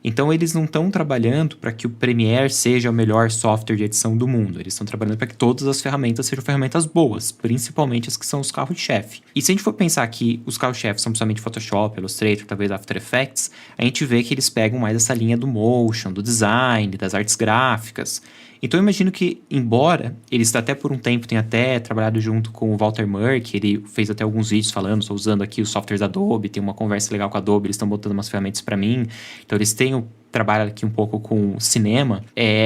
Então, eles não estão trabalhando para que o Premiere seja o melhor software de edição do mundo. Eles estão trabalhando para que todas as ferramentas sejam ferramentas boas, principalmente as que são os carros-chefe. E se a gente for pensar que os carros-chefe são principalmente Photoshop, Illustrator, talvez After Effects, a gente vê que eles pegam mais essa linha do motion, do design, das artes gráficas. Então eu imagino que, embora eles até por um tempo tenham até trabalhado junto com o Walter Murch, ele fez até alguns vídeos falando, estou usando aqui os softwares da Adobe, tem uma conversa legal com a Adobe, eles estão botando umas ferramentas para mim, então eles têm trabalho aqui um pouco com cinema,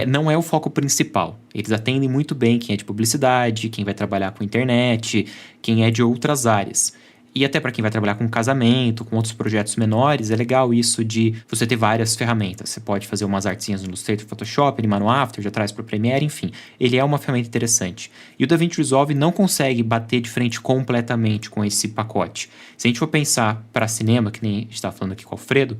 não é o foco principal. Eles atendem muito bem quem é de publicidade, quem vai trabalhar com internet, quem é de outras áreas. E até para quem vai trabalhar com casamento, com outros projetos menores, é legal isso de você ter várias ferramentas. Você pode fazer umas artezinhas no Illustrator, Photoshop, animar no After, já traz para o Premiere, enfim. Ele é uma ferramenta interessante. E o DaVinci Resolve não consegue bater de frente completamente com esse pacote. Se a gente for pensar para cinema, que nem a gente estava falando aqui com o Alfredo,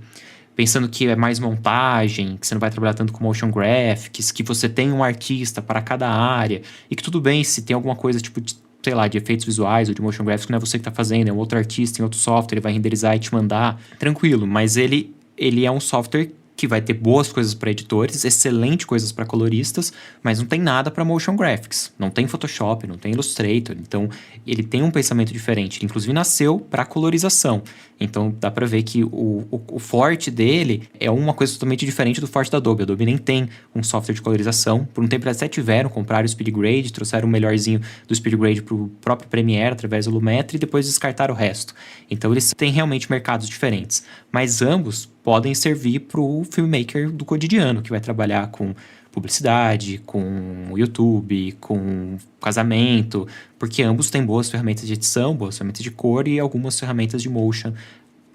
pensando que é mais montagem, que você não vai trabalhar tanto com motion graphics, que você tem um artista para cada área, e que tudo bem se tem alguma coisa tipo de, sei lá, de efeitos visuais ou de motion graphics, que não é você que está fazendo, é um outro artista em outro software, ele vai renderizar e te mandar, tranquilo, mas ele é um software que vai ter boas coisas para editores, excelente coisas para coloristas, mas não tem nada para motion graphics. Não tem Photoshop, não tem Illustrator. Então, ele tem um pensamento diferente. Ele, inclusive, nasceu para colorização. Então, dá para ver que o forte dele é uma coisa totalmente diferente do forte da Adobe. A Adobe nem tem um software de colorização. Por um tempo, eles até tiveram, compraram o SpeedGrade, trouxeram o melhorzinho do SpeedGrade para o próprio Premiere, através do Lumetri, e depois descartaram o resto. Então, eles têm realmente mercados diferentes. Mas ambos podem servir para o filmmaker do cotidiano, que vai trabalhar com publicidade, com YouTube, com casamento, porque ambos têm boas ferramentas de edição, boas ferramentas de cor e algumas ferramentas de motion.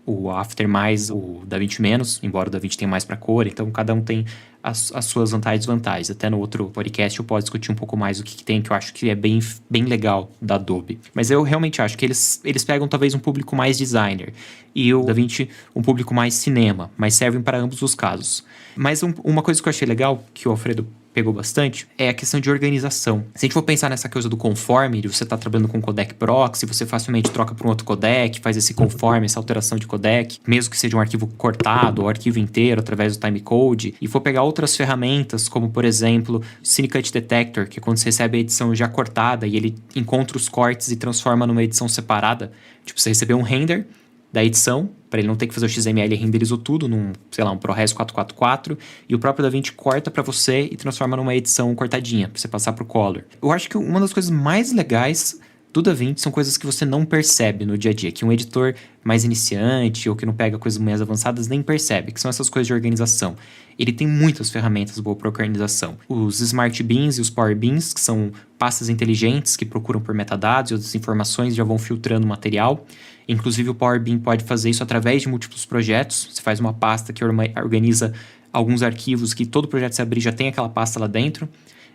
O After mais, o DaVinci menos, embora o DaVinci tenha mais para cor, então cada um tem as suas vantagens e desvantagens. Até no outro podcast eu posso discutir um pouco mais o que tem, que eu acho que é bem legal da Adobe. Mas eu realmente acho que eles pegam talvez um público mais designer e o DaVinci um público mais cinema, mas servem para ambos os casos. Mas uma coisa que eu achei legal, que o Alfredo pegou bastante, é a questão de organização. Se a gente for pensar nessa coisa do conforme, de você estar trabalhando com codec proxy, você facilmente troca para um outro codec, faz esse conforme, essa alteração de codec, mesmo que seja um arquivo cortado ou arquivo inteiro através do timecode, e for pegar outras ferramentas, como por exemplo, Cinecut Detector, que é quando você recebe a edição já cortada e ele encontra os cortes e transforma numa edição separada. Tipo, você recebeu um render da edição, para ele não ter que fazer o XML, ele renderizou tudo num, sei lá, um ProRes 444, e o próprio DaVinci corta para você e transforma numa edição cortadinha, para você passar pro Color. Eu acho que uma das coisas mais legais do DaVinci são coisas que você não percebe no dia a dia, que um editor mais iniciante ou que não pega coisas mais avançadas nem percebe, que são essas coisas de organização. Ele tem muitas ferramentas boas para organização. Os Smart Beans e os Power Beans, que são pastas inteligentes que procuram por metadados e outras informações já vão filtrando o material. Inclusive o Power Bean pode fazer isso através de múltiplos projetos. Você faz uma pasta que organiza alguns arquivos que todo projeto que você abrir já tem aquela pasta lá dentro.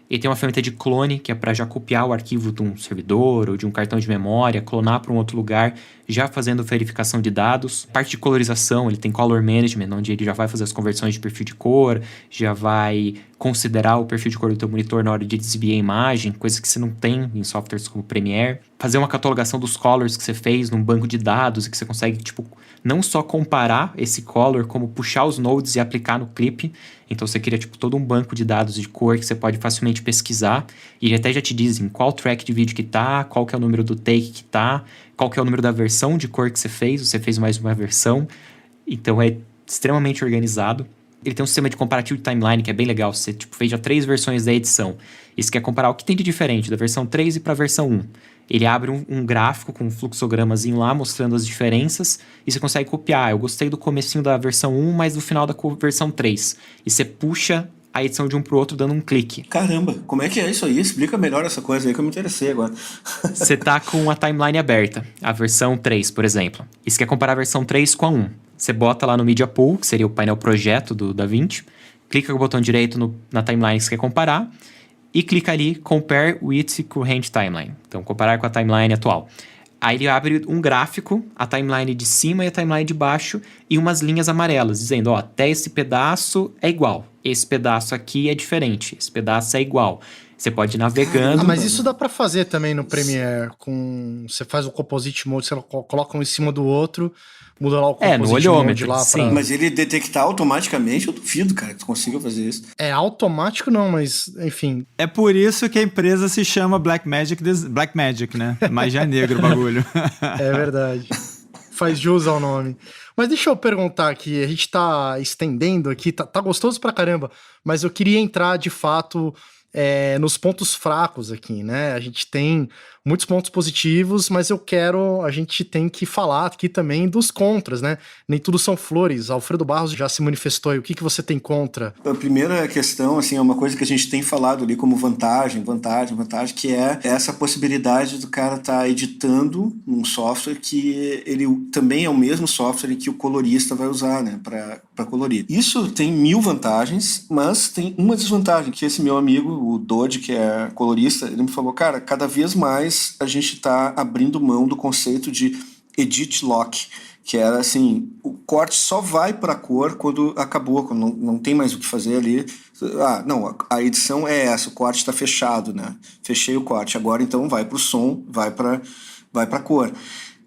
Ele tem uma ferramenta de clone, que é para já copiar o arquivo de um servidor ou de um cartão de memória, clonar para um outro lugar, já fazendo verificação de dados. Parte de colorização, ele tem Color Management, onde ele já vai fazer as conversões de perfil de cor, já vai considerar o perfil de cor do teu monitor na hora de desviar a imagem, coisa que você não tem em softwares como Premiere. Fazer uma catalogação dos colors que você fez num banco de dados, e que você consegue, tipo, não só comparar esse color, como puxar os nodes e aplicar no clipe. Então você cria, tipo, todo um banco de dados de cor que você pode facilmente pesquisar. E ele até já te diz em qual track de vídeo que tá, qual que é o número do take que tá, qual que é o número da versão de cor que você fez mais uma versão. Então é extremamente organizado. Ele tem um sistema de comparativo de timeline que é bem legal. Você, tipo, fez já 3 versões da edição. E você quer comparar o que tem de diferente da versão 3 e para a versão 1. Ele abre um gráfico com um fluxogramazinho lá, mostrando as diferenças, e você consegue copiar. Eu gostei do comecinho da versão 1, mas do final da versão 3. E você puxa a edição de um pro outro dando um clique. Caramba, como é que é isso aí? Explica melhor essa coisa aí que eu me interessei agora. Você tá com a timeline aberta, a versão 3, por exemplo. E você quer comparar a versão 3 com a 1. Você bota lá no Media Pool, que seria o painel projeto do DaVinci, clica com o botão direito na timeline que você quer comparar e clica ali Compare with Current Timeline. Então, comparar com a timeline atual. Aí ele abre um gráfico, a timeline de cima e a timeline de baixo, e umas linhas amarelas, dizendo, ó, até esse pedaço é igual, esse pedaço aqui é diferente, esse pedaço é igual. Você pode ir navegando. Mas isso dá pra fazer também no Premiere, você faz o Composite Mode, você coloca um em cima do outro, muda lá o Composite no Mode olhômetro, lá sim. pra... Mas ele detectar automaticamente, eu duvido, cara, que tu consiga fazer isso. É automático não, mas enfim. É por isso que a empresa se chama Blackmagic, né? Magia negra o bagulho. É verdade. Faz jus ao nome. Mas deixa eu perguntar aqui, a gente tá estendendo aqui, tá gostoso pra caramba, mas eu queria entrar de fato nos pontos fracos aqui, né? A gente tem muitos pontos positivos, mas a gente tem que falar aqui também dos contras, né? Nem tudo são flores. Alfredo Barros já se manifestou aí. O que você tem contra? A primeira questão, assim, é uma coisa que a gente tem falado ali como vantagem, que é essa possibilidade do cara estar editando um software que ele também é o mesmo software que o colorista vai usar, né, para colorir. Isso tem 1000 vantagens, mas tem uma desvantagem, que esse meu amigo, o Dodge, que é colorista, ele me falou, cara, cada vez mais a gente está abrindo mão do conceito de edit lock, que era assim, o corte só vai para a cor quando acabou, quando não tem mais o que fazer ali. Não, a edição é essa, o corte está fechado, né? Fechei o corte, agora então vai para o som, vai para a cor.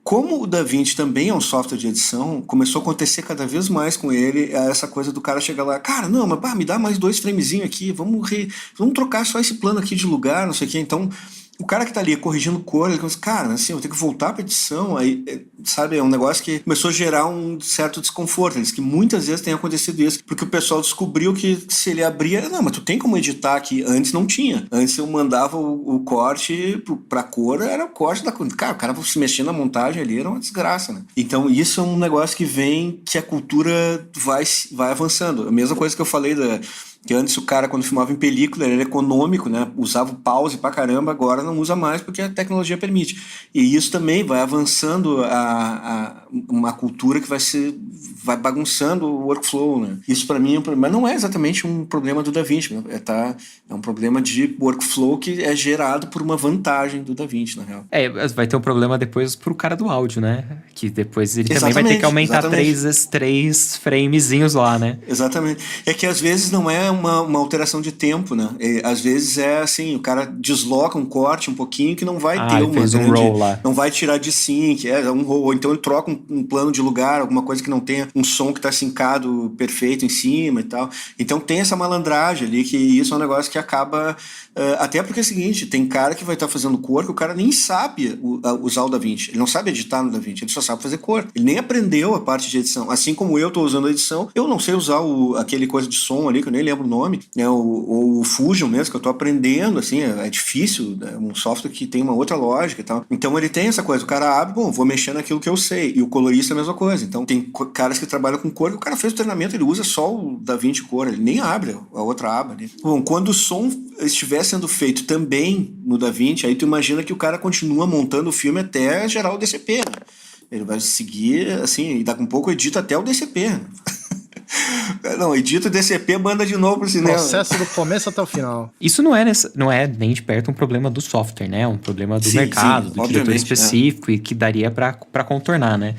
Como o DaVinci também é um software de edição, começou a acontecer cada vez mais com ele essa coisa do cara chegar lá, cara, não, mas me dá mais 2 framezinhos aqui, vamos trocar só esse plano aqui de lugar, não sei o que, então... O cara que tá ali corrigindo cor, ele pensa, cara, assim, eu tenho que voltar pra edição, aí, sabe, é um negócio que começou a gerar um certo desconforto. Ele diz que muitas vezes tem acontecido isso, porque o pessoal descobriu que se ele abria, não, mas tu tem como editar aqui, antes não tinha. Antes eu mandava o corte pra cor, era o corte da cor. Cara, o cara se mexer na montagem ali era uma desgraça, né? Então isso é um negócio que vem, que a cultura vai avançando. A mesma coisa que eu falei que antes o cara, quando filmava em película, ele era econômico, né? Usava o pause pra caramba, agora não usa mais porque a tecnologia permite. E isso também vai avançando uma cultura que vai bagunçando o workflow, né? Isso pra mim é um problema, mas não é exatamente um problema do DaVinci, né? É um problema de workflow que é gerado por uma vantagem do DaVinci, na real. Vai ter um problema depois pro cara do áudio, né? Que depois ele também vai ter que aumentar 3 framezinhos lá, né? Exatamente. É que às vezes não é uma alteração de tempo, né? Às vezes é assim, o cara desloca um corte um pouquinho que não vai ter uma grande... roll lá. Não vai tirar de sync, um roll. Ou então ele troca um plano de lugar, alguma coisa que não tenha um som que tá sincado perfeito em cima e tal. Então tem essa malandragem ali, que isso é um negócio que acaba... até porque é o seguinte, tem cara que vai estar fazendo cor que o cara nem sabe usar o DaVinci. Ele não sabe editar no DaVinci, ele só sabe fazer cor. Ele nem aprendeu a parte de edição. Assim como eu tô usando a edição, eu não sei usar aquele coisa de som ali, que eu nem lembro o nome, né? O Fusion mesmo, que eu tô aprendendo, assim, é difícil, é um software que tem uma outra lógica e tal. Então ele tem essa coisa, o cara abre, vou mexer naquilo que eu sei. E o colorista é a mesma coisa. Então tem caras que trabalham com cor, que o cara fez o treinamento, ele usa só o DaVinci Cor, ele nem abre a outra aba ali. Bom, quando o som estiver sendo feito também no DaVinci, aí tu imagina que o cara continua montando o filme até gerar o DCP, né? Ele vai seguir, assim, e daqui a um pouco edita até o DCP, né? Não, edita o DCP, manda de novo pro cinema. Processo do começo até o final. Isso não é nem de perto um problema do software, né? É um problema do mercado, do diretor específico e que daria pra contornar, né?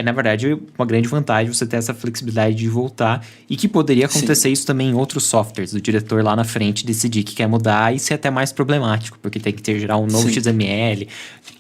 Na verdade, uma grande vantagem você ter essa flexibilidade de voltar e que poderia acontecer isso também em outros softwares. O diretor lá na frente decidir que quer mudar e ser até mais problemático, porque tem que gerar um novo XML,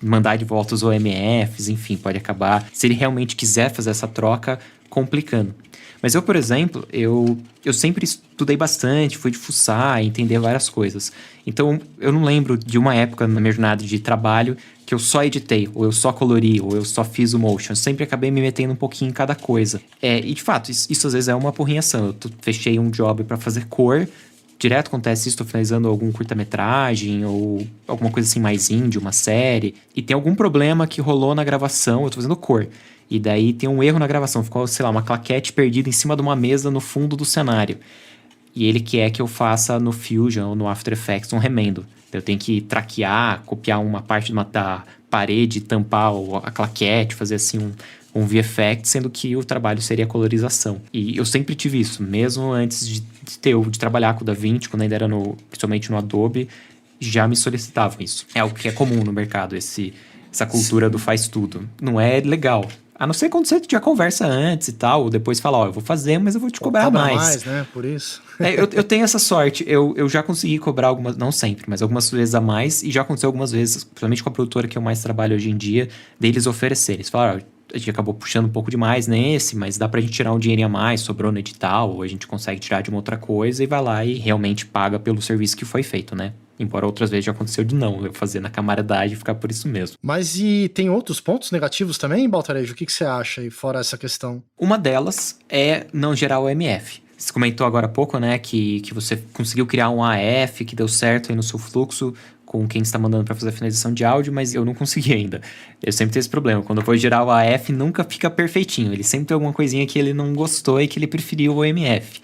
mandar de volta os OMFs, enfim, pode acabar, se ele realmente quiser fazer essa troca, complicando. Mas eu, por exemplo, eu sempre estudei bastante, fui de fuçar, entender várias coisas. Então, eu não lembro de uma época na minha jornada de trabalho que eu só editei, ou eu só colori, ou eu só fiz o motion. Eu sempre acabei me metendo um pouquinho em cada coisa. E, de fato, isso às vezes é uma apurrinhação. Eu fechei um job para fazer cor, direto acontece isso, estou finalizando algum curta-metragem, ou alguma coisa assim mais indie, uma série, e tem algum problema que rolou na gravação, eu estou fazendo cor. E daí tem um erro na gravação, ficou, sei lá, uma claquete perdida em cima de uma mesa no fundo do cenário. E ele quer que eu faça no Fusion ou no After Effects um remendo. Eu tenho que traquear, copiar uma parte da parede, tampar a claquete, fazer assim um VFX, sendo que o trabalho seria colorização. E eu sempre tive isso, mesmo antes de trabalhar com o DaVinci, quando ainda era principalmente no Adobe, já me solicitavam isso. É algo que é comum no mercado, essa cultura do faz tudo. Não é legal. A não ser quando você já conversa antes e tal, ou depois fala, eu vou fazer, mas eu vou te cobrar mais. Né? Por isso. Eu tenho essa sorte. Eu já consegui cobrar algumas, não sempre, mas algumas vezes a mais, e já aconteceu algumas vezes, principalmente com a produtora que eu mais trabalho hoje em dia, deles oferecerem. Eles falaram, a gente acabou puxando um pouco demais nesse, mas dá pra gente tirar um dinheirinho a mais, sobrou no edital, ou a gente consegue tirar de uma outra coisa e vai lá e realmente paga pelo serviço que foi feito, né? Embora outras vezes já aconteceu de não, eu fazer na camaradagem e ficar por isso mesmo. Mas e tem outros pontos negativos também, Baltarejo? O que você acha aí, fora essa questão? Uma delas é não gerar o MF. Você comentou agora há pouco, né, que você conseguiu criar um AF, que deu certo aí no seu fluxo com quem está mandando para fazer a finalização de áudio, mas eu não consegui ainda. Eu sempre tenho esse problema. Quando eu vou gerar o AF, nunca fica perfeitinho. Ele sempre tem alguma coisinha que ele não gostou e que ele preferiu o MF.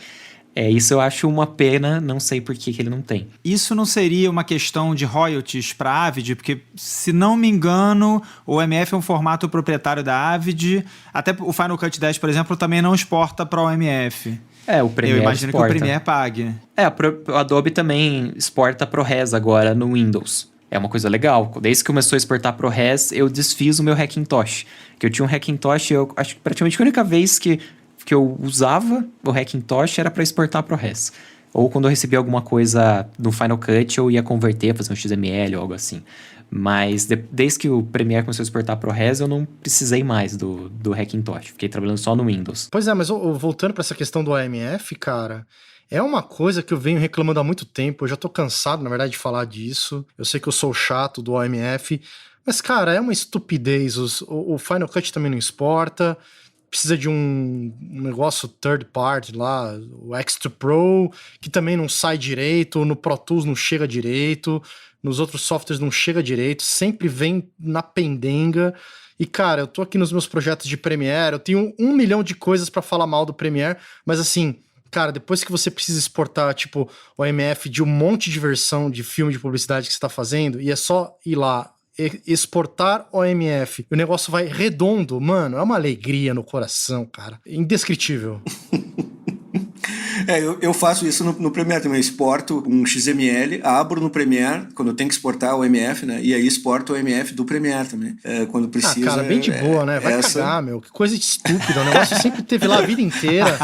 Isso eu acho uma pena, não sei por que ele não tem. Isso não seria uma questão de royalties para a Avid? Porque, se não me engano, o MF é um formato proprietário da Avid. Até o Final Cut 10, por exemplo, também não exporta para o MF. O Premiere eu imagino exporta. Que o Premiere pague. O Adobe também exporta ProRes agora no Windows. É uma coisa legal. Desde que começou a exportar ProRes, eu desfiz o meu Hackintosh. Que eu tinha um Hackintosh, eu acho que praticamente a única vez que eu usava o Hackintosh era para exportar ProRes. Ou quando eu recebia alguma coisa no Final Cut, eu ia converter, fazer um XML ou algo assim. Mas desde que o Premiere começou a exportar ProRes, eu não precisei mais do Hackintosh. Fiquei trabalhando só no Windows. Pois é, mas voltando para essa questão do AMF, cara, é uma coisa que eu venho reclamando há muito tempo. Eu já tô cansado, na verdade, de falar disso. Eu sei que eu sou chato do AMF, mas, cara, é uma estupidez. O Final Cut também não exporta. Precisa de um negócio third party lá, o Extra Pro, que também não sai direito, no Pro Tools não chega direito, nos outros softwares não chega direito, sempre vem na pendenga. E, cara, eu tô aqui nos meus projetos de Premiere, eu tenho 1 milhão de coisas pra falar mal do Premiere, mas assim, cara, depois que você precisa exportar, tipo, o AMF de um monte de versão de filme de publicidade que você tá fazendo, e é só ir lá, exportar OMF, o negócio vai redondo, mano, é uma alegria no coração, cara, indescritível. Eu faço isso no Premiere também, eu exporto um XML, abro no Premiere, quando eu tenho que exportar o MF, né, e aí exporto o MF do Premiere também, quando precisa. Cara, bem de boa, né, vai cagar, meu, que coisa estúpida, o negócio sempre teve lá a vida inteira,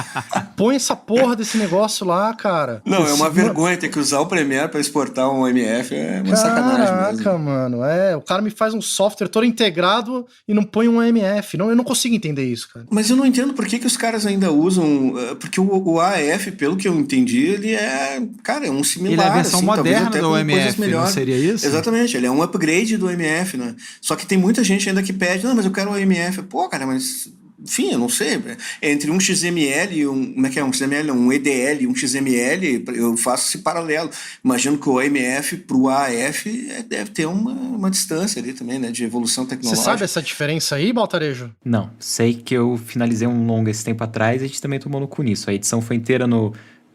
põe essa porra desse negócio lá, cara. Não, é uma vergonha ter que usar o Premiere pra exportar um MF, é uma sacanagem mesmo. Caraca, mano, o cara me faz um software todo integrado e não põe um MF, eu não consigo entender isso, cara. Mas eu não entendo por que os caras ainda usam, porque o AF, pelo que eu entendi, ele é, cara, é um similar. Ele é a versão assim, moderna até do OMF, não seria isso? Exatamente, ele é um upgrade do OMF, né? Só que tem muita gente ainda que pede, não, mas eu quero o OMF. Pô, cara, mas... Enfim, eu não sei. Entre um XML e um... Como é que é? Um XML, um EDL e um XML, eu faço esse paralelo. Imagino que o OMF pro AF deve ter uma distância ali também, né? De evolução tecnológica. Você sabe essa diferença aí, Baltarejo? Não. Sei que eu finalizei um longa esse tempo atrás e a gente também tomou no cu nisso. A edição foi inteira no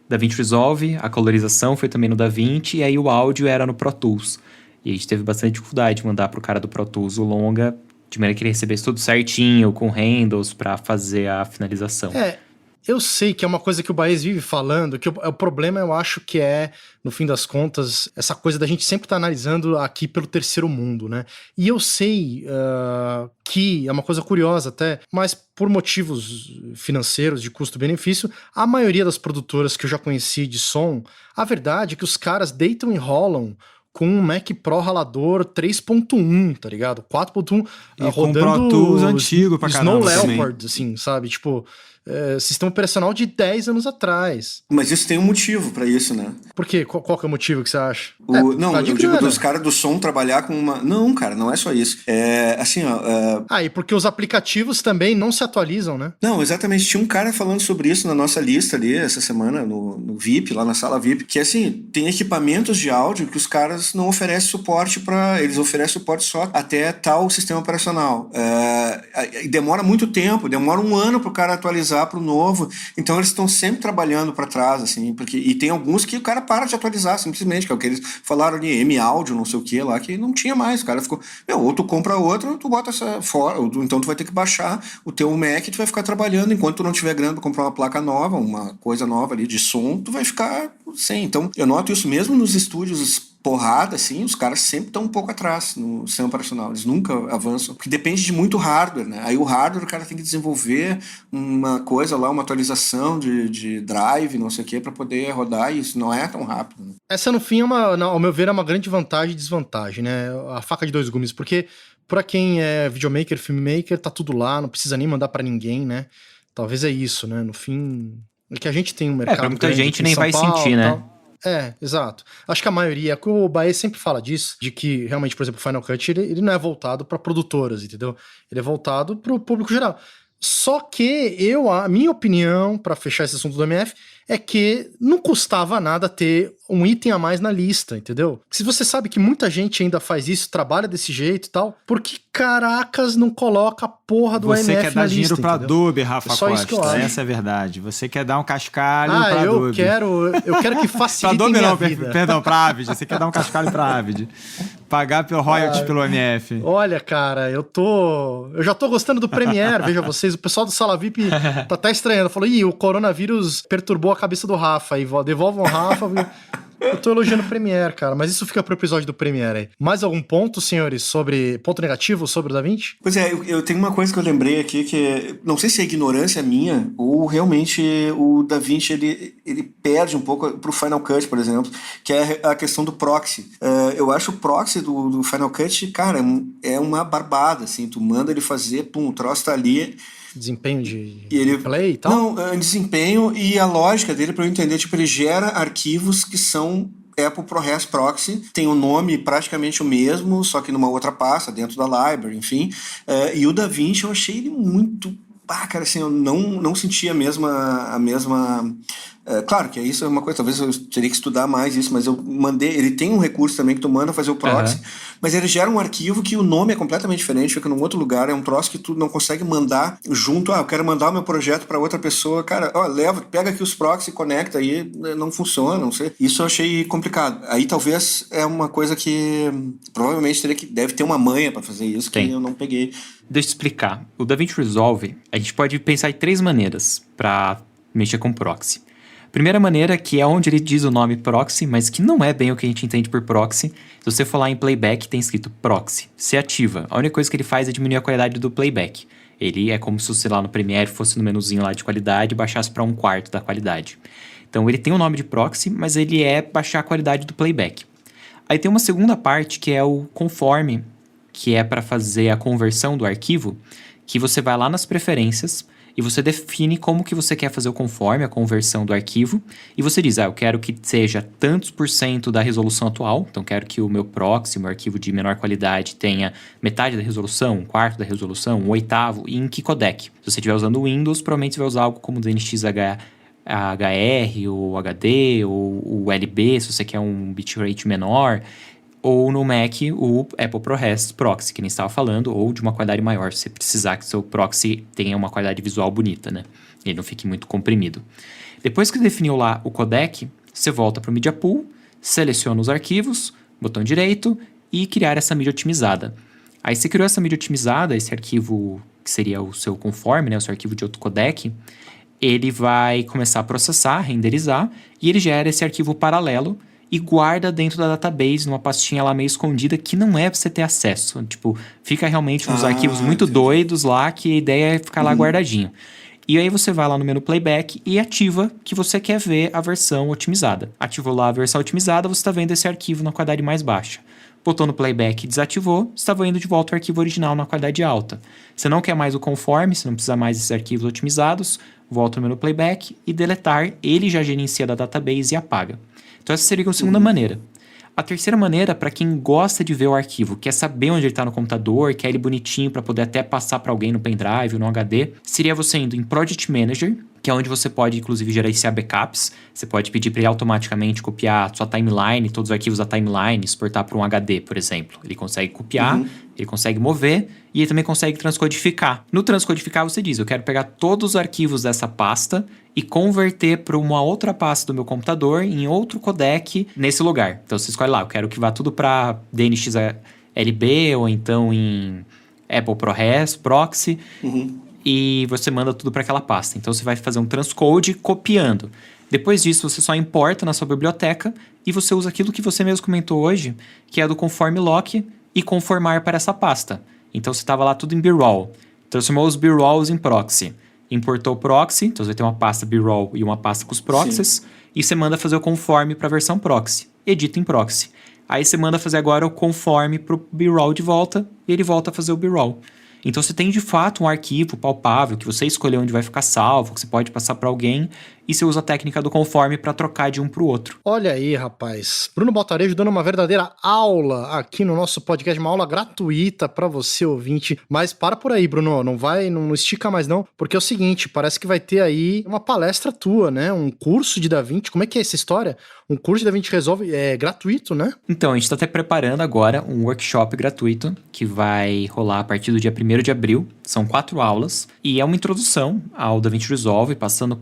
DaVinci Resolve, a colorização foi também no DaVinci e aí o áudio era no Pro Tools. E a gente teve bastante dificuldade de mandar pro cara do Pro Tools o longa, de maneira que ele recebesse tudo certinho, com handles, pra fazer a finalização. Eu sei que é uma coisa que o Baez vive falando, que o problema eu acho que é, no fim das contas, essa coisa da gente sempre estar analisando aqui pelo terceiro mundo, né? E eu sei que é uma coisa curiosa até, mas por motivos financeiros, de custo-benefício, a maioria das produtoras que eu já conheci de som, a verdade é que os caras deitam e rolam com um Mac Pro ralador 3.1, tá ligado? 4.1 rodando com Pro Tools antigo pra Snow caramba Leopard, assim, sabe? Tipo, sistema operacional de 10 anos atrás. Mas isso tem um motivo pra isso, né? Por quê? Qual que é o motivo que você acha? Não, eu digo dos caras do som trabalhar com uma... Não, cara, não é só isso. É assim, ó... e porque os aplicativos também não se atualizam, né? Não, exatamente. Tinha um cara falando sobre isso na nossa lista ali, essa semana, no VIP, lá na sala VIP, que assim, tem equipamentos de áudio que os caras não oferecem suporte pra... Eles oferecem suporte só até tal sistema operacional. E demora muito tempo, demora 1 ano pro cara atualizar atualizar para o novo. Então eles estão sempre trabalhando para trás, assim, e tem alguns que o cara para de atualizar simplesmente, que é o que eles falaram ali, M-Audio, não sei o que lá, que não tinha mais. O cara ficou, ou tu compra outra, ou tu bota essa fora, então tu vai ter que baixar o teu Mac e tu vai ficar trabalhando enquanto tu não tiver grana pra comprar uma placa nova, uma coisa nova ali de som, tu vai ficar sem. Então eu noto isso mesmo nos estúdios porrada, assim, os caras sempre estão um pouco atrás no sistema operacional, eles nunca avançam, porque depende de muito hardware, né? Aí o hardware o cara tem que desenvolver uma coisa lá, uma atualização de drive, não sei o que, para poder rodar, e isso não é tão rápido, né? Essa, no fim, ao meu ver, é uma grande vantagem e desvantagem, né? A faca de dois gumes, porque pra quem é videomaker, filmmaker, tá tudo lá, não precisa nem mandar pra ninguém, né? Talvez é isso, né? No fim, é que a gente tem um mercado pra muita grande gente aqui em nem São vai Paulo, sentir, né? tal. Exato. Acho que a maioria, o Baez sempre fala disso, de que realmente, por exemplo, o Final Cut, ele não é voltado para produtoras, entendeu? Ele é voltado para o público geral. Só que a minha opinião, para fechar esse assunto do MF, é que não custava nada ter um item a mais na lista, entendeu? Se você sabe que muita gente ainda faz isso, trabalha desse jeito e tal, por que caracas não coloca a porra do MF na lista? Você quer dar dinheiro pra Adobe, Rafa só Costa. Isso que eu acho. Essa é a verdade. Você quer dar um cascalho pra Adobe. Eu quero que facilite pra Adobe minha não, vida. Perdão, pra Avid. Você quer dar um cascalho pra Avid. Pagar pelo royalties pelo MF. Olha, cara, eu já tô gostando do Premiere, veja vocês, o pessoal do Sala VIP tá até estranhando, falou, o coronavírus perturbou a cabeça do Rafa, aí devolvam o Rafa, eu tô elogiando o Premiere, cara, mas isso fica pro episódio do Premiere aí. Mais algum ponto, senhores, ponto negativo sobre o DaVinci? Pois é, eu tenho uma coisa que eu lembrei aqui, que não sei se é ignorância minha, ou realmente o DaVinci, ele perde um pouco pro Final Cut, por exemplo, que é a questão do proxy. Eu acho o proxy do Final Cut, cara, é uma barbada, assim, tu manda ele fazer, o troço tá ali... Desempenho de play e tal? Não, desempenho e a lógica dele, para eu entender, ele gera arquivos que são Apple ProRes Proxy, tem o nome praticamente o mesmo, só que numa outra pasta, dentro da library, enfim. E o DaVinci eu achei ele muito... cara, assim, eu não senti a mesma... claro que isso é uma coisa, talvez eu teria que estudar mais isso, mas eu mandei... Ele tem um recurso também que tu manda fazer o proxy, mas ele gera um arquivo que o nome é completamente diferente, fica num outro lugar, é um troço que tu não consegue mandar junto. Eu quero mandar o meu projeto para outra pessoa, cara, pega aqui os proxy, conecta aí, não funciona, não sei. Isso eu achei complicado. Aí talvez é uma coisa que provavelmente deve ter uma manha para fazer isso, que eu não peguei. Deixa eu explicar. O DaVinci Resolve, a gente pode pensar em 3 maneiras para mexer com proxy. Primeira maneira, que é onde ele diz o nome proxy, mas que não é bem o que a gente entende por proxy. Se você for lá em playback, tem escrito proxy. Se ativa. A única coisa que ele faz é diminuir a qualidade do playback. Ele é como se, sei lá, no Premiere fosse no menuzinho lá de qualidade e baixasse para 1/4 da qualidade. Então ele tem o nome de proxy, mas ele é baixar a qualidade do playback. Aí tem uma segunda parte que é o conforme, que é para fazer a conversão do arquivo, que você vai lá nas preferências e você define como que você quer fazer o conforme, a conversão do arquivo, e você diz, eu quero que seja tantos % da resolução atual, então quero que o meu proxy, o meu arquivo de menor qualidade, tenha metade da resolução, 1/4 da resolução, 1/8, e em que codec. Se você estiver usando Windows, provavelmente você vai usar algo como o DNX HR, ou HD, ou o LB, se você quer um bitrate menor, ou no Mac, o Apple ProRes Proxy, que nem estava falando, ou de uma qualidade maior, se você precisar que seu proxy tenha uma qualidade visual bonita, né? Ele não fique muito comprimido. Depois que definiu lá o codec, você volta para o Media Pool, seleciona os arquivos, botão direito, e criar essa mídia otimizada. Aí você criou essa mídia otimizada, esse arquivo que seria o seu conforme, né? O seu arquivo de outro codec, ele vai começar a processar, renderizar, e ele gera esse arquivo paralelo, e guarda dentro da database, numa pastinha lá meio escondida, que não é pra você ter acesso. Tipo, fica realmente uns arquivos muito doidos lá, que a ideia é ficar lá guardadinho. E aí você vai lá no menu Playback e ativa que você quer ver a versão otimizada. Ativou lá a versão otimizada, você está vendo esse arquivo na qualidade mais baixa. Botou no Playback e desativou, você estava indo de volta ao arquivo original na qualidade alta. Você não quer mais o conforme, você não precisa mais desses arquivos otimizados, volta no menu Playback e deletar, ele já gerencia da database e apaga. Então essa seria a segunda maneira. A terceira maneira, para quem gosta de ver o arquivo, quer saber onde ele está no computador, quer ele bonitinho para poder até passar para alguém no pendrive ou no HD, seria você indo em Project Manager, que é onde você pode, inclusive, gerenciar backups. Você pode pedir para ele automaticamente copiar sua timeline, todos os arquivos da timeline, exportar para um HD, por exemplo. Ele consegue copiar, ele consegue mover e ele também consegue transcodificar. No transcodificar, você diz, eu quero pegar todos os arquivos dessa pasta e converter para uma outra pasta do meu computador em outro codec nesse lugar. Então, você escolhe lá, eu quero que vá tudo para DNxLB ou então em Apple ProRes, Proxy, e você manda tudo para aquela pasta. Então, você vai fazer um transcode copiando. Depois disso, você só importa na sua biblioteca e você usa aquilo que você mesmo comentou hoje, que é do conform lock e conformar para essa pasta. Então, você estava lá tudo em B-roll. Transformou os B-rolls em proxy. Importou o proxy, então você vai ter uma pasta B-roll e uma pasta com os proxies, e você manda fazer o conform para a versão proxy. Edita em proxy. Aí você manda fazer agora o conform para o B-roll de volta, e ele volta a fazer o B-roll. Então você tem de fato um arquivo palpável que você escolheu onde vai ficar salvo, que você pode passar para alguém, e você usa a técnica do conforme para trocar de um para o outro. Olha aí, rapaz. Bruno Baltarejo dando uma verdadeira aula aqui no nosso podcast, uma aula gratuita para você, ouvinte. Mas para por aí, Bruno, não estica mais não, porque é o seguinte, parece que vai ter aí uma palestra tua, né? Um curso de DaVinci. Como é que é essa história? Um curso de DaVinci Resolve é gratuito, né? Então, a gente está até preparando agora um workshop gratuito que vai rolar a partir do dia 1º de abril. São 4 aulas e é uma introdução ao DaVinci Resolve, passando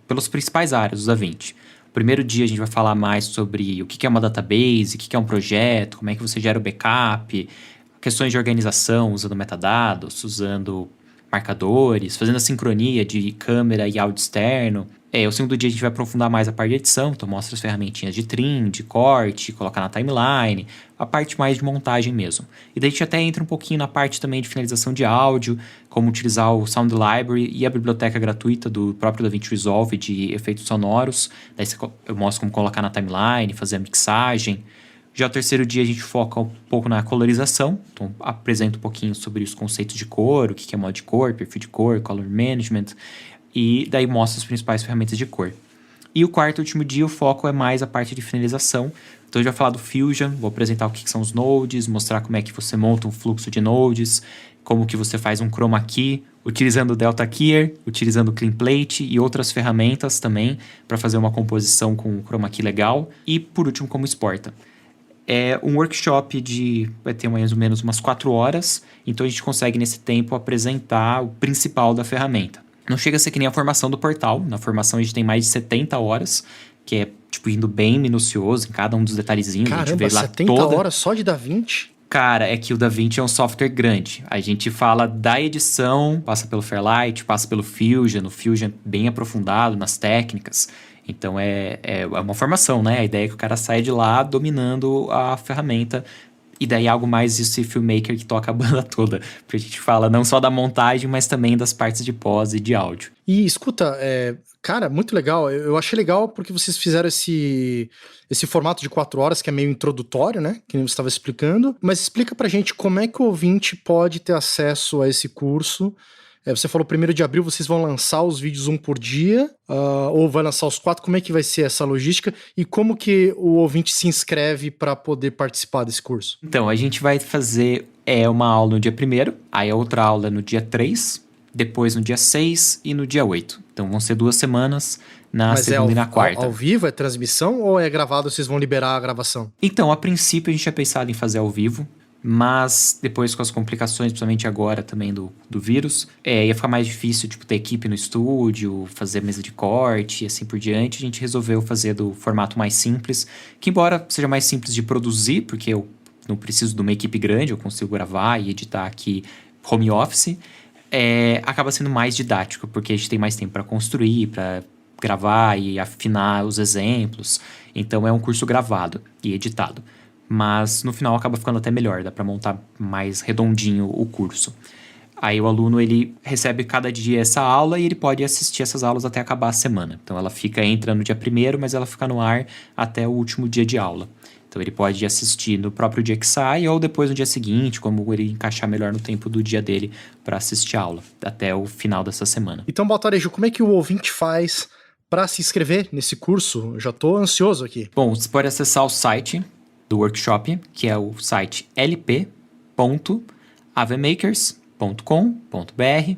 pelas principais áreas do DaVinci. O primeiro dia a gente vai falar mais sobre o que é uma database, o que é um projeto, como é que você gera o backup, questões de organização usando metadados, usando marcadores, fazendo a sincronia de câmera e áudio externo. O segundo dia a gente vai aprofundar mais a parte de edição, então mostra as ferramentinhas de trim, de corte, colocar na timeline, a parte mais de montagem mesmo. E daí a gente até entra um pouquinho na parte também de finalização de áudio, como utilizar o Sound Library e a biblioteca gratuita do próprio DaVinci Resolve de efeitos sonoros. Daí eu mostro como colocar na timeline, fazer a mixagem. Já o terceiro dia a gente foca um pouco na colorização, então apresento um pouquinho sobre os conceitos de cor, o que é modo de cor, perfil de cor, color management, e daí mostra as principais ferramentas de cor. E o quarto e último dia o foco é mais a parte de finalização. Então eu já vou falar do Fusion, vou apresentar o que são os nodes, mostrar como é que você monta um fluxo de nodes, como que você faz um chroma key, utilizando o Delta Keyer, utilizando o CleanPlate e outras ferramentas também para fazer uma composição com um chroma key legal. E por último, como exporta. É um workshop vai ter mais ou menos umas 4 horas, então a gente consegue nesse tempo apresentar o principal da ferramenta. Não chega a ser que nem a formação do portal. Na formação a gente tem mais de 70 horas, que é indo bem minucioso em cada um dos detalhezinhos. Caramba, a gente vê lá 70 horas só de DaVinci? Cara, é que o DaVinci é um software grande. A gente fala da edição, passa pelo Fairlight, passa pelo Fusion, o Fusion bem aprofundado nas técnicas. Então é uma formação, né? A ideia é que o cara saia de lá dominando a ferramenta. E daí algo mais esse filmmaker que toca a banda toda. Porque a gente fala não só da montagem, mas também das partes de pós e de áudio. E escuta, cara, muito legal. Eu achei legal porque vocês fizeram esse formato de 4 horas, que é meio introdutório, né? Que nem você estava explicando. Mas explica pra gente como é que o ouvinte pode ter acesso a esse curso. Você falou 1º de abril, vocês vão lançar os vídeos um por dia, ou vai lançar os 4, como é que vai ser essa logística e como que o ouvinte se inscreve para poder participar desse curso? Então, a gente vai fazer uma aula no dia 1º, aí a outra aula no dia 3, depois no dia 6 e no dia 8. Então vão ser 2 semanas na segunda e na quarta. Ao vivo? É transmissão ou é gravado, vocês vão liberar a gravação? Então, a princípio a gente tinha pensado em fazer ao vivo, mas depois com as complicações, principalmente agora também do vírus, ia ficar mais difícil, ter equipe no estúdio, fazer mesa de corte e assim por diante. A gente resolveu fazer do formato mais simples, que embora seja mais simples de produzir, porque eu não preciso de uma equipe grande, eu consigo gravar e editar aqui home office, acaba sendo mais didático, porque a gente tem mais tempo para construir, para gravar e afinar os exemplos. Então é um curso gravado e editado. Mas no final acaba ficando até melhor, dá para montar mais redondinho o curso. Aí o aluno ele recebe cada dia essa aula e ele pode assistir essas aulas até acabar a semana. Então ela entra no dia 1º, mas ela fica no ar até o último dia de aula. Então ele pode assistir no próprio dia que sai ou depois no dia seguinte, como ele encaixar melhor no tempo do dia dele para assistir a aula, até o final dessa semana. Então, Baltarejo, como é que o ouvinte faz para se inscrever nesse curso? Eu já estou ansioso aqui. Bom, você pode acessar o site do workshop, que é o site lp.avemakers.com.br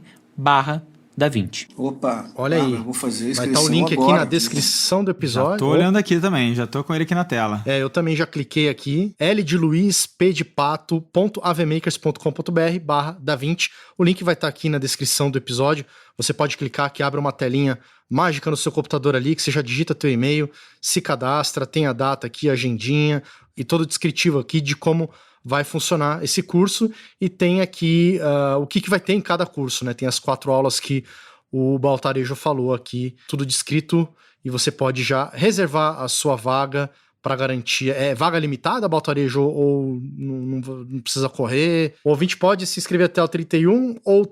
DaVinci. Opa, Olha aí. Eu vou fazer a Vai inscrição estar o link agora. aqui na descrição do episódio. Já tô olhando aqui também, já tô com ele aqui na tela. Eu também já cliquei aqui. L de Luiz, P de pato, .avmakers.com.br/DaVinci. O link vai estar aqui na descrição do episódio. Você pode clicar que abre uma telinha mágica no seu computador ali, que você já digita teu e-mail, se cadastra, tem a data aqui, a agendinha e todo o descritivo aqui de como vai funcionar esse curso, e tem aqui o que vai ter em cada curso, né? Tem as 4 aulas que o Baltarejo falou aqui, tudo descrito, e você pode já reservar a sua vaga para garantia. É vaga limitada, Baltarejo, ou não precisa correr? O ouvinte pode se inscrever até o 31 ou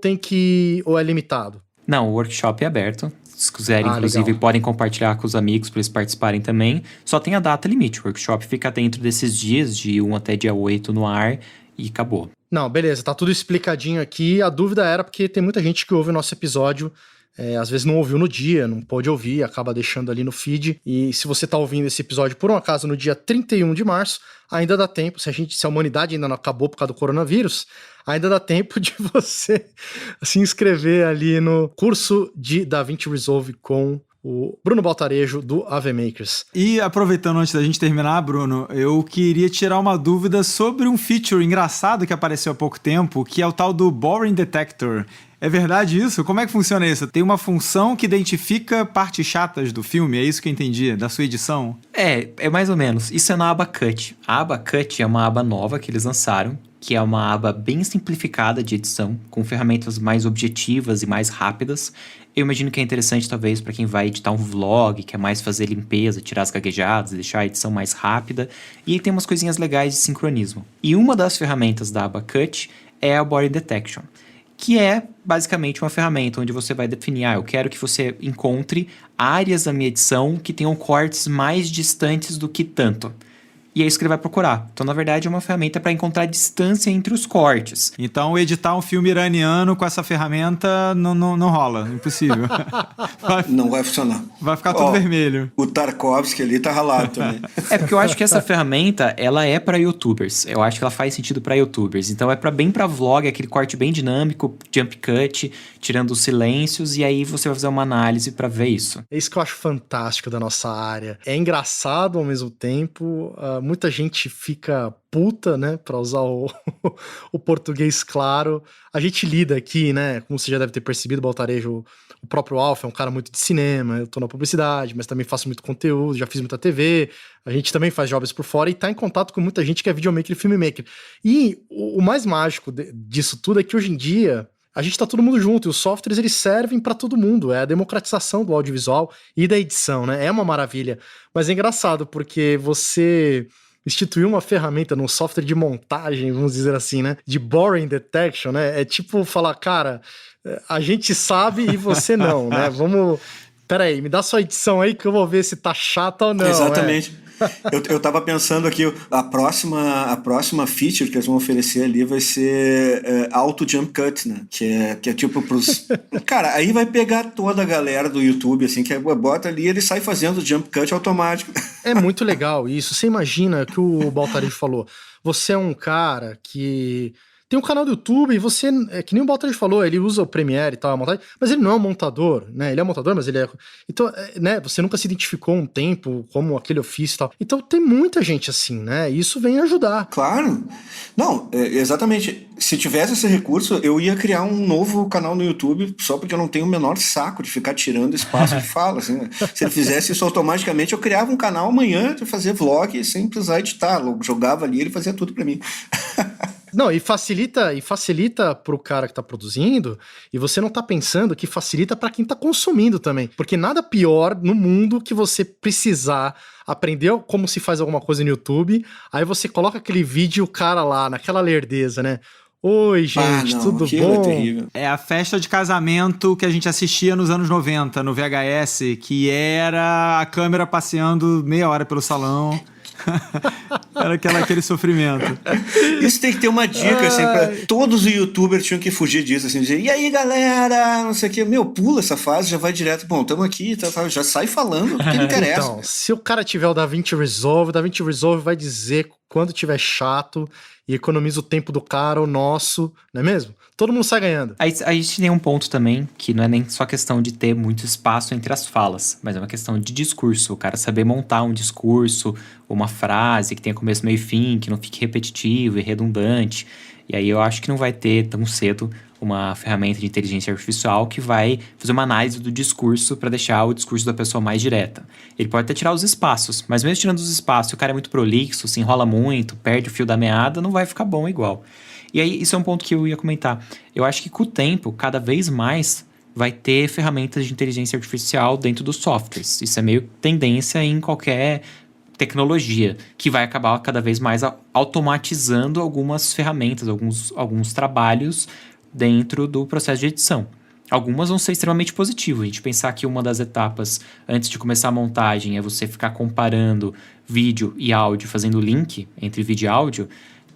é limitado? Não, o workshop é aberto. Se quiserem, inclusive, legal. podem compartilhar com os amigos para eles participarem também. Só tem a data limite. O workshop fica dentro desses dias, de 1 até dia 8 no ar, e acabou. Não, beleza, tá tudo explicadinho aqui. A dúvida era porque tem muita gente que ouve o nosso episódio, às vezes não ouviu no dia, não pôde ouvir, acaba deixando ali no feed. E se você tá ouvindo esse episódio por um acaso no dia 31 de março, ainda dá tempo, se a humanidade ainda não acabou por causa do coronavírus, ainda dá tempo de você se inscrever ali no curso de DaVinci Resolve com o Bruno Baltarejo, do AveMakers. E aproveitando antes da gente terminar, Bruno, eu queria tirar uma dúvida sobre um feature engraçado que apareceu há pouco tempo, que é o tal do Boring Detector. É verdade isso? Como é que funciona isso? Tem uma função que identifica partes chatas do filme, é isso que eu entendi, da sua edição? É mais ou menos. Isso é na aba Cut. A aba Cut é uma aba nova que eles lançaram, que é uma aba bem simplificada de edição, com ferramentas mais objetivas e mais rápidas. Eu imagino que é interessante, talvez, para quem vai editar um vlog, quer mais fazer limpeza, tirar as gaguejadas, deixar a edição mais rápida. E tem umas coisinhas legais de sincronismo. E uma das ferramentas da aba Cut é a Boring Detection, que é basicamente uma ferramenta onde você vai definir, eu quero que você encontre áreas da minha edição que tenham cortes mais distantes do que tanto. E é isso que ele vai procurar. Então, na verdade, é uma ferramenta para encontrar distância entre os cortes. Então, editar um filme iraniano com essa ferramenta não rola, impossível. Não vai funcionar. Vai ficar tudo vermelho. O Tarkovsky ali tá ralado também. É porque eu acho que essa ferramenta, ela é para youtubers. Eu acho que ela faz sentido para youtubers. Então, é bem para vlog, aquele corte bem dinâmico, jump cut, tirando os silêncios, e aí você vai fazer uma análise para ver isso. É isso que eu acho fantástico da nossa área. É engraçado ao mesmo tempo. Muita gente fica puta, né, pra usar o português claro. A gente lida aqui, né, como você já deve ter percebido, Baltarejo, o próprio Alfa é um cara muito de cinema, eu tô na publicidade, mas também faço muito conteúdo, já fiz muita TV, a gente também faz jobs por fora e tá em contato com muita gente que é videomaker e filmmaker. E o mais mágico disso tudo é que hoje em dia a gente tá todo mundo junto, e os softwares eles servem para todo mundo, é a democratização do audiovisual e da edição, né? É uma maravilha, mas é engraçado porque você instituiu uma ferramenta num software de montagem, vamos dizer assim, né? De boring detection, né? É tipo falar, cara, a gente sabe e você não, né? Peraí, me dá sua edição aí que eu vou ver se tá chata ou não. Exatamente. Eu tava pensando aqui, a próxima feature que eles vão oferecer ali vai ser auto jump cut, né? Que é tipo pros... Cara, aí vai pegar toda a galera do YouTube, assim, que bota ali e ele sai fazendo jump cut automático. É muito legal isso. Você imagina que o Baltarejo falou, você é um cara que tem um canal do YouTube e você, que nem o Baltarejo falou, ele usa o Premiere e tal, a montagem, mas ele não é um montador, né? Ele é um montador, mas ele é... Então, né, você nunca se identificou um tempo como aquele ofício e tal. Então tem muita gente assim, né? E isso vem ajudar. Claro. Não, exatamente. Se tivesse esse recurso, eu ia criar um novo canal no YouTube só porque eu não tenho o menor saco de ficar tirando espaço de fala, assim, né? Se ele fizesse isso automaticamente, eu criava um canal amanhã de fazer vlog sem precisar editar. Eu jogava ali e ele fazia tudo pra mim. Não, e facilita pro cara que tá produzindo, e você não tá pensando que facilita pra quem tá consumindo também. Porque nada pior no mundo que você precisar aprender como se faz alguma coisa no YouTube, aí você coloca aquele vídeo, o cara lá, naquela lerdeza, né? Oi, gente, tudo bom? É terrível. É a festa de casamento que a gente assistia nos anos 90, no VHS, que era a câmera passeando meia hora pelo salão. Era aquele sofrimento. Isso tem que ter uma dica, assim, pra... Todos os youtubers tinham que fugir disso, assim, dizer, e aí, galera, não sei o quê. Meu, pula essa fase, já vai direto. Bom, tamo aqui, já sai falando, porque não interessa. Então, se o cara tiver o DaVinci Resolve, o DaVinci Resolve vai dizer quando tiver chato e economiza o tempo do cara, o nosso, não é mesmo? Todo mundo sai ganhando. Aí a gente tem um ponto também, que não é nem só questão de ter muito espaço entre as falas, mas é uma questão de discurso. O cara saber montar um discurso, uma frase que tenha começo, meio e fim, que não fique repetitivo e redundante. E aí eu acho que não vai ter tão cedo uma ferramenta de inteligência artificial que vai fazer uma análise do discurso para deixar o discurso da pessoa mais direta. Ele pode até tirar os espaços, mas mesmo tirando os espaços, se o cara é muito prolixo, se enrola muito, perde o fio da meada, não vai ficar bom igual. E aí, isso é um ponto que eu ia comentar. Eu acho que com o tempo, cada vez mais vai ter ferramentas de inteligência artificial dentro dos softwares. Isso é meio tendência em qualquer tecnologia, que vai acabar cada vez mais automatizando algumas ferramentas, alguns trabalhos dentro do processo de edição. Algumas vão ser extremamente positivas. A gente pensar que uma das etapas antes de começar a montagem é você ficar comparando vídeo e áudio, fazendo link entre vídeo e áudio.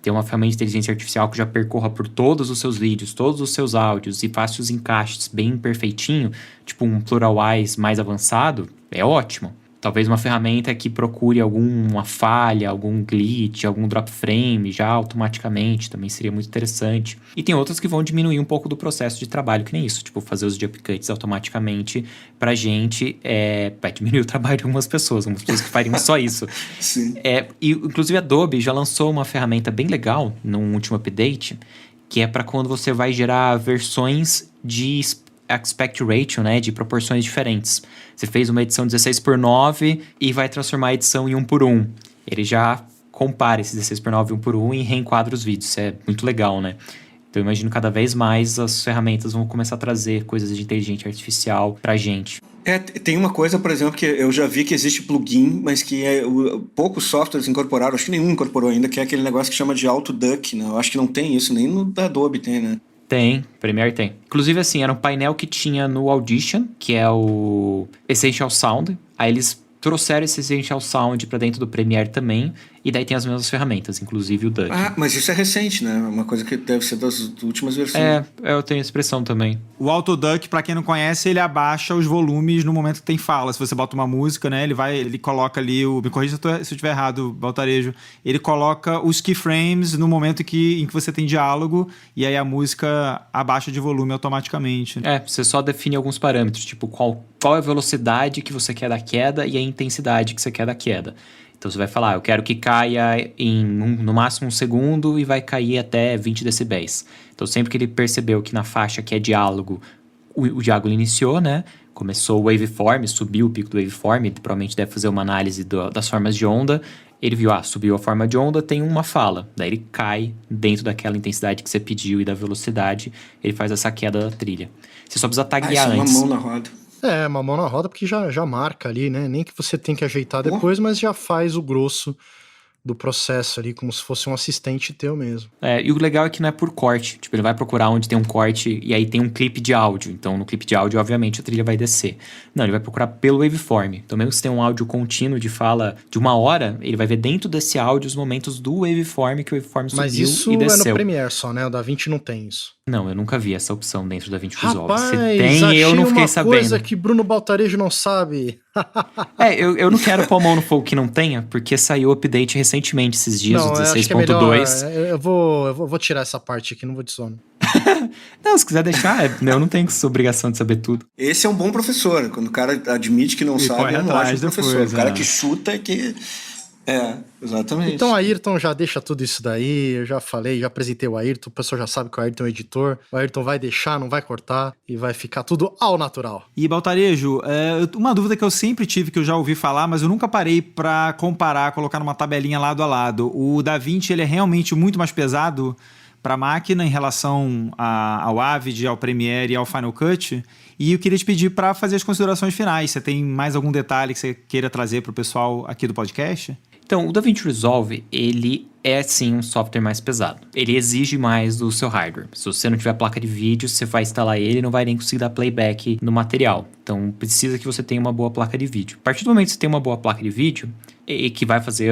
Ter uma ferramenta de inteligência artificial que já percorra por todos os seus vídeos, todos os seus áudios e faça os encaixes bem perfeitinho, tipo um PluralWise mais avançado, é ótimo. Talvez uma ferramenta que procure alguma falha, algum glitch, algum drop frame já automaticamente, também seria muito interessante. E tem outras que vão diminuir um pouco do processo de trabalho, que nem isso, tipo fazer os jump cuts automaticamente pra gente, vai diminuir o trabalho de algumas pessoas que fariam só isso. Sim. E inclusive a Adobe já lançou uma ferramenta bem legal no último update, que é para quando você vai gerar versões de aspect ratio, né, de proporções diferentes. Você fez uma edição 16:9 e vai transformar a edição em 1:1. Ele já compara esse 16:9 e 1:1 e reenquadra os vídeos. Isso é muito legal, né? Então eu imagino cada vez mais as ferramentas vão começar a trazer coisas de inteligência artificial pra gente. Tem uma coisa, por exemplo, que eu já vi que existe plugin, mas que poucos softwares incorporaram, acho que nenhum incorporou ainda, que é aquele negócio que chama de AutoDuck, né? Eu acho que não tem isso, nem no da Adobe tem, né? Tem, Premiere tem. Inclusive, assim, era um painel que tinha no Audition, que é o Essential Sound. Aí eles trouxeram esse Essential Sound pra dentro do Premiere também. E daí tem as mesmas ferramentas, inclusive o Duck. Ah, mas isso é recente, né? Uma coisa que deve ser das últimas versões. Eu tenho essa expressão também. O AutoDuck, pra quem não conhece, ele abaixa os volumes no momento que tem fala. Se você bota uma música, né, ele coloca ali me corrija se eu estiver errado, Baltarejo. Ele coloca os keyframes no momento em que você tem diálogo e aí a música abaixa de volume automaticamente. Você só define alguns parâmetros, tipo qual é a velocidade que você quer da queda e a intensidade que você quer da queda. Então você vai falar, eu quero que caia em no máximo 1 segundo e vai cair até 20 decibéis. Então sempre que ele percebeu que na faixa que é diálogo, o diálogo iniciou, né? Começou o waveform, subiu o pico do waveform, ele provavelmente deve fazer uma análise das formas de onda. Ele viu, subiu a forma de onda, tem uma fala. Daí ele cai dentro daquela intensidade que você pediu e da velocidade, ele faz essa queda da trilha. Você só precisa taguear antes. Uma mão na roda. Uma mão na roda, porque já marca ali, né? Nem que você tem que ajeitar depois, mas já faz o grosso do processo ali, como se fosse um assistente teu mesmo. E o legal é que não é por corte. Tipo, ele vai procurar onde tem um corte e aí tem um clipe de áudio. Então, no clipe de áudio, obviamente, a trilha vai descer. Não, ele vai procurar pelo waveform. Então, mesmo se tem um áudio contínuo de fala de 1 hora, ele vai ver dentro desse áudio os momentos do waveform, que o waveform subiu e desceu. Mas isso é no Premiere só, né? O DaVinci não tem isso. Não, eu nunca vi essa opção dentro da DaVinci Resolve. Rapaz, se tem, eu não fiquei sabendo. Coisa que Bruno Baltarejo não sabe. Eu não quero pôr a mão no fogo que não tenha, porque saiu o update recentemente esses dias, o 16.2. Eu vou tirar essa parte aqui, não vou de sono. Não, se quiser deixar, eu não tenho obrigação de saber tudo. Esse é um bom professor. Quando o cara admite que não sabe, é um ótimo professor. O cara que chuta é que... exatamente. Então o Ayrton já deixa tudo isso daí, eu já falei, já apresentei o Ayrton, o pessoal já sabe que o Ayrton é o editor, o Ayrton vai deixar, não vai cortar, e vai ficar tudo ao natural. E Baltarejo, uma dúvida que eu sempre tive, que eu já ouvi falar, mas eu nunca parei pra comparar, colocar numa tabelinha lado a lado. O DaVinci, ele é realmente muito mais pesado, para a máquina em relação ao Avid, ao Premiere e ao Final Cut. E eu queria te pedir para fazer as considerações finais. Você tem mais algum detalhe que você queira trazer para o pessoal aqui do podcast? Então, o DaVinci Resolve, ele é sim um software mais pesado. Ele exige mais do seu hardware. Se você não tiver placa de vídeo, você vai instalar ele e não vai nem conseguir dar playback no material. Então, precisa que você tenha uma boa placa de vídeo. A partir do momento que você tem uma boa placa de vídeo, e que vai fazer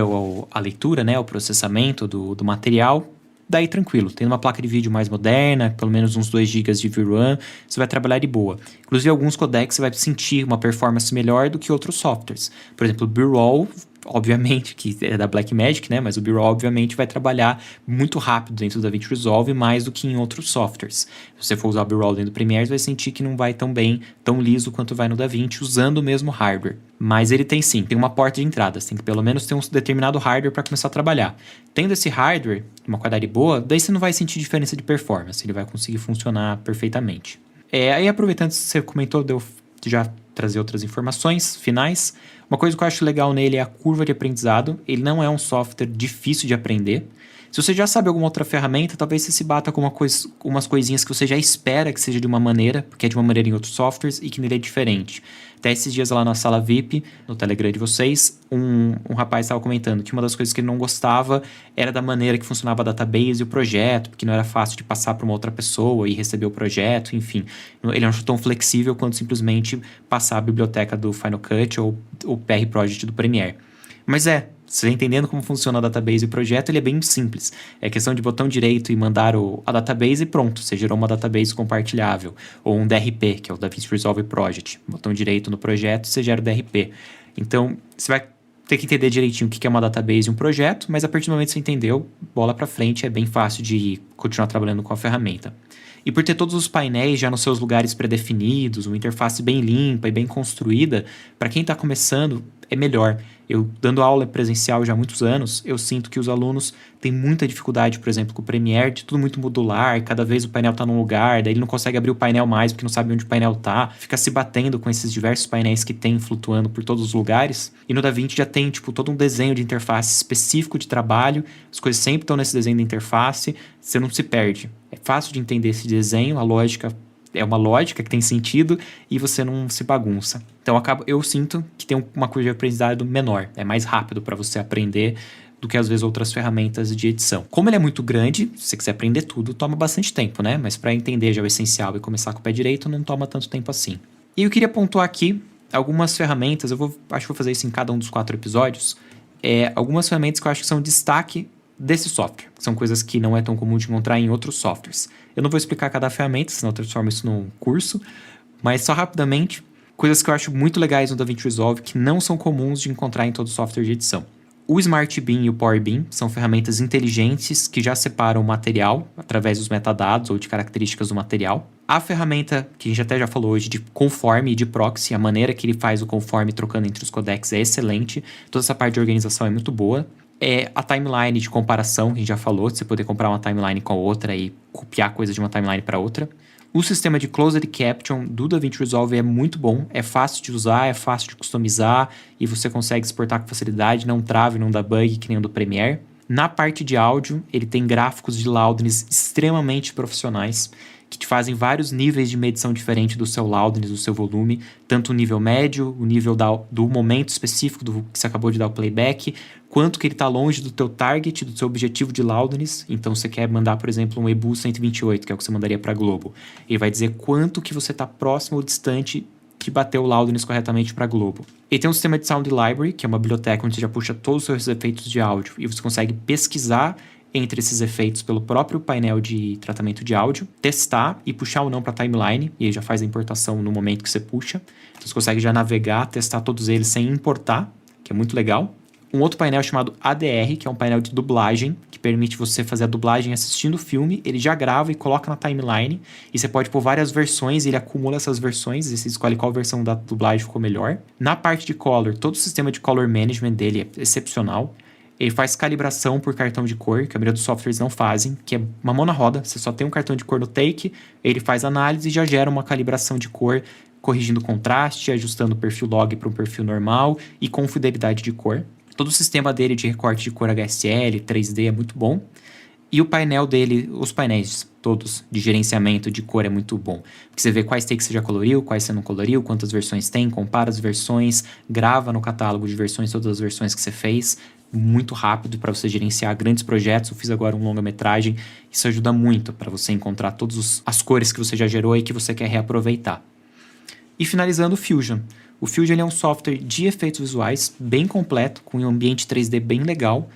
a leitura, né, o processamento do material, daí tranquilo. Tendo uma placa de vídeo mais moderna, pelo menos uns 2 GB de VRAM, você vai trabalhar de boa. Inclusive, alguns codecs você vai sentir uma performance melhor do que outros softwares. Por exemplo, o B-Roll, obviamente, que é da Blackmagic, né? Mas o B-Roll, obviamente, vai trabalhar muito rápido dentro do DaVinci Resolve, mais do que em outros softwares. Se você for usar o B-Roll dentro do Premiere, você vai sentir que não vai tão bem, tão liso quanto vai no DaVinci, usando o mesmo hardware. Mas ele tem sim, tem uma porta de entrada. Você tem que pelo menos ter um determinado hardware para começar a trabalhar. Tendo esse hardware, uma qualidade boa, daí você não vai sentir diferença de performance. Ele vai conseguir funcionar perfeitamente. Aí, aproveitando que você comentou, deu já trazer outras informações finais. Uma coisa que eu acho legal nele é a curva de aprendizado. Ele não é um software difícil de aprender. Se você já sabe alguma outra ferramenta, talvez você se bata com umas coisinhas que você já espera que seja de uma maneira, porque é de uma maneira em outros softwares e que nele é diferente. Até esses dias lá na sala VIP, no Telegram de vocês, um rapaz estava comentando que uma das coisas que ele não gostava era da maneira que funcionava a database e o projeto, porque não era fácil de passar para uma outra pessoa e receber o projeto, enfim. Ele não achou tão flexível quanto simplesmente passar a biblioteca do Final Cut ou o PR Project do Premiere. Mas você entendendo como funciona a database e o projeto, ele é bem simples. É questão de botão direito e mandar a database e pronto, você gerou uma database compartilhável. Ou um DRP, que é o DaVinci Resolve Project. Botão direito no projeto, você gera o DRP. Então, você vai ter que entender direitinho o que é uma database e um projeto, mas a partir do momento que você entendeu, bola para frente, é bem fácil de continuar trabalhando com a ferramenta. E por ter todos os painéis já nos seus lugares pré-definidos, uma interface bem limpa e bem construída, para quem está começando, é melhor. Eu, dando aula presencial já há muitos anos, eu sinto que os alunos têm muita dificuldade, por exemplo, com o Premiere, de tudo muito modular, cada vez o painel está num lugar, daí ele não consegue abrir o painel mais porque não sabe onde o painel está, fica se batendo com esses diversos painéis que tem flutuando por todos os lugares. E no DaVinci já tem todo um desenho de interface específico de trabalho, as coisas sempre estão nesse desenho de interface, você não se perde. É fácil de entender esse desenho, a lógica é uma lógica que tem sentido e você não se bagunça. Então eu sinto que tem uma curva de aprendizado menor, é mais rápido para você aprender do que às vezes outras ferramentas de edição. Como ele é muito grande, se você quiser aprender tudo, toma bastante tempo, né? Mas para entender já o essencial e começar com o pé direito, não toma tanto tempo assim. E eu queria pontuar aqui algumas ferramentas, acho que vou fazer isso em cada um dos 4 episódios, algumas ferramentas que eu acho que são destaque desse software. São coisas que não é tão comum de encontrar em outros softwares. Eu não vou explicar cada ferramenta, senão eu transformo isso num curso, mas só rapidamente, coisas que eu acho muito legais no DaVinci Resolve que não são comuns de encontrar em todo software de edição. O Smart Beam e o Power Beam são ferramentas inteligentes que já separam o material através dos metadados ou de características do material. A ferramenta, que a gente até já falou hoje, de conforme e de proxy, a maneira que ele faz o conforme trocando entre os codecs é excelente. Toda essa parte de organização é muito boa. A timeline de comparação, que a gente já falou, de você poder comparar uma timeline com a outra e copiar coisas de uma timeline para outra. O sistema de Closed Caption do DaVinci Resolve é muito bom, é fácil de usar, é fácil de customizar e você consegue exportar com facilidade, não trava e não dá bug que nem o do Premiere. Na parte de áudio, ele tem gráficos de loudness extremamente profissionais, que te fazem vários níveis de medição diferente do seu loudness, do seu volume, tanto o nível médio, o nível do momento específico do que você acabou de dar o playback, quanto que ele está longe do teu target, do seu objetivo de loudness. Então, você quer mandar, por exemplo, um EBU 128, que é o que você mandaria para a Globo. Ele vai dizer quanto que você está próximo ou distante de bater o loudness corretamente para a Globo. Ele tem um sistema de Sound Library, que é uma biblioteca onde você já puxa todos os seus efeitos de áudio e você consegue pesquisar entre esses efeitos pelo próprio painel de tratamento de áudio, testar e puxar ou não para a timeline, e aí já faz a importação no momento que você puxa. Então você consegue já navegar, testar todos eles sem importar, que é muito legal. Um outro painel chamado ADR, que é um painel de dublagem, que permite você fazer a dublagem assistindo o filme, ele já grava e coloca na timeline, e você pode pôr várias versões, ele acumula essas versões, e você escolhe qual versão da dublagem ficou melhor. Na parte de color, todo o sistema de color management dele é excepcional. Ele faz calibração por cartão de cor, que a maioria dos softwares não fazem, que é uma mão na roda. Você só tem um cartão de cor no take, ele faz análise e já gera uma calibração de cor, corrigindo o contraste, ajustando o perfil log para um perfil normal e com fidelidade de cor. Todo o sistema dele de recorte de cor HSL, 3D é muito bom. E o painel dele, os painéis todos de gerenciamento de cor é muito bom. Porque você vê quais takes você já coloriu, quais você não coloriu, quantas versões tem, compara as versões, grava no catálogo de versões todas as versões que você fez, muito rápido para você gerenciar grandes projetos. Eu fiz agora um longa-metragem, isso ajuda muito para você encontrar todas as cores que você já gerou e que você quer reaproveitar. E finalizando o Fusion. O Fusion ele é um software de efeitos visuais bem completo, com um ambiente 3D bem legal.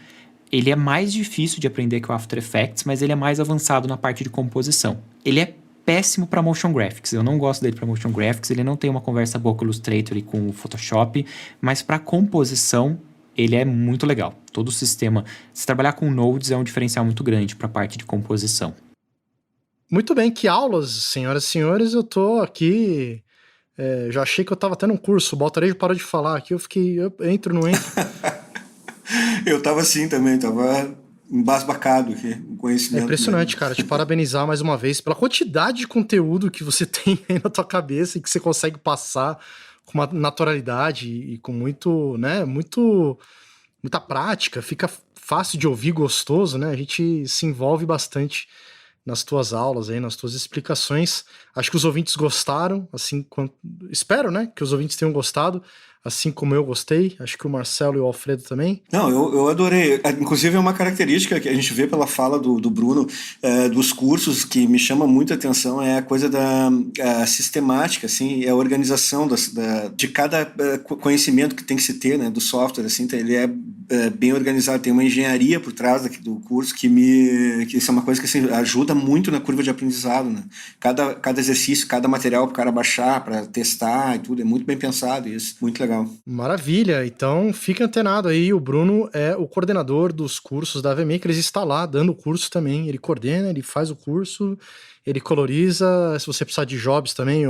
Ele é mais difícil de aprender que o After Effects, mas ele é mais avançado na parte de composição. Ele é péssimo para motion graphics. Eu não gosto dele para motion graphics. Ele não tem uma conversa boa com o Illustrator e com o Photoshop, mas para composição ele é muito legal. Todo o sistema, se trabalhar com nodes é um diferencial muito grande para a parte de composição. Muito bem, que aulas, senhoras e senhores. Eu tô aqui... já achei que eu tava tendo um curso. O Baltarejo parou de falar aqui. Eu entro, não entro. Eu tava assim também, tava embasbacado aqui, o conhecimento. É impressionante, cara, te parabenizar mais uma vez pela quantidade de conteúdo que você tem aí na tua cabeça e que você consegue passar com uma naturalidade e com muita prática, fica fácil de ouvir, gostoso, né? A gente se envolve bastante nas tuas aulas aí, nas tuas explicações. Acho que os ouvintes gostaram, assim, espero, né, que os ouvintes tenham gostado, assim como eu gostei. Acho que o Marcelo e o Alfredo também. Não, eu adorei. Inclusive é uma característica que a gente vê pela fala do Bruno, dos cursos, que me chama muita atenção, é a coisa da sistemática, assim, é a organização de cada conhecimento que tem que se ter, né, do software, assim, ele é bem organizado, tem uma engenharia por trás do curso que isso é uma coisa que assim, ajuda muito na curva de aprendizado, né? Cada exercício, cada material para o cara baixar, para testar e tudo, é muito bem pensado isso, muito legal. Maravilha, então fica antenado aí, o Bruno é o coordenador dos cursos da AVMakers, ele está lá dando o curso também, ele coordena, ele faz o curso, ele coloriza, se você precisar de jobs também,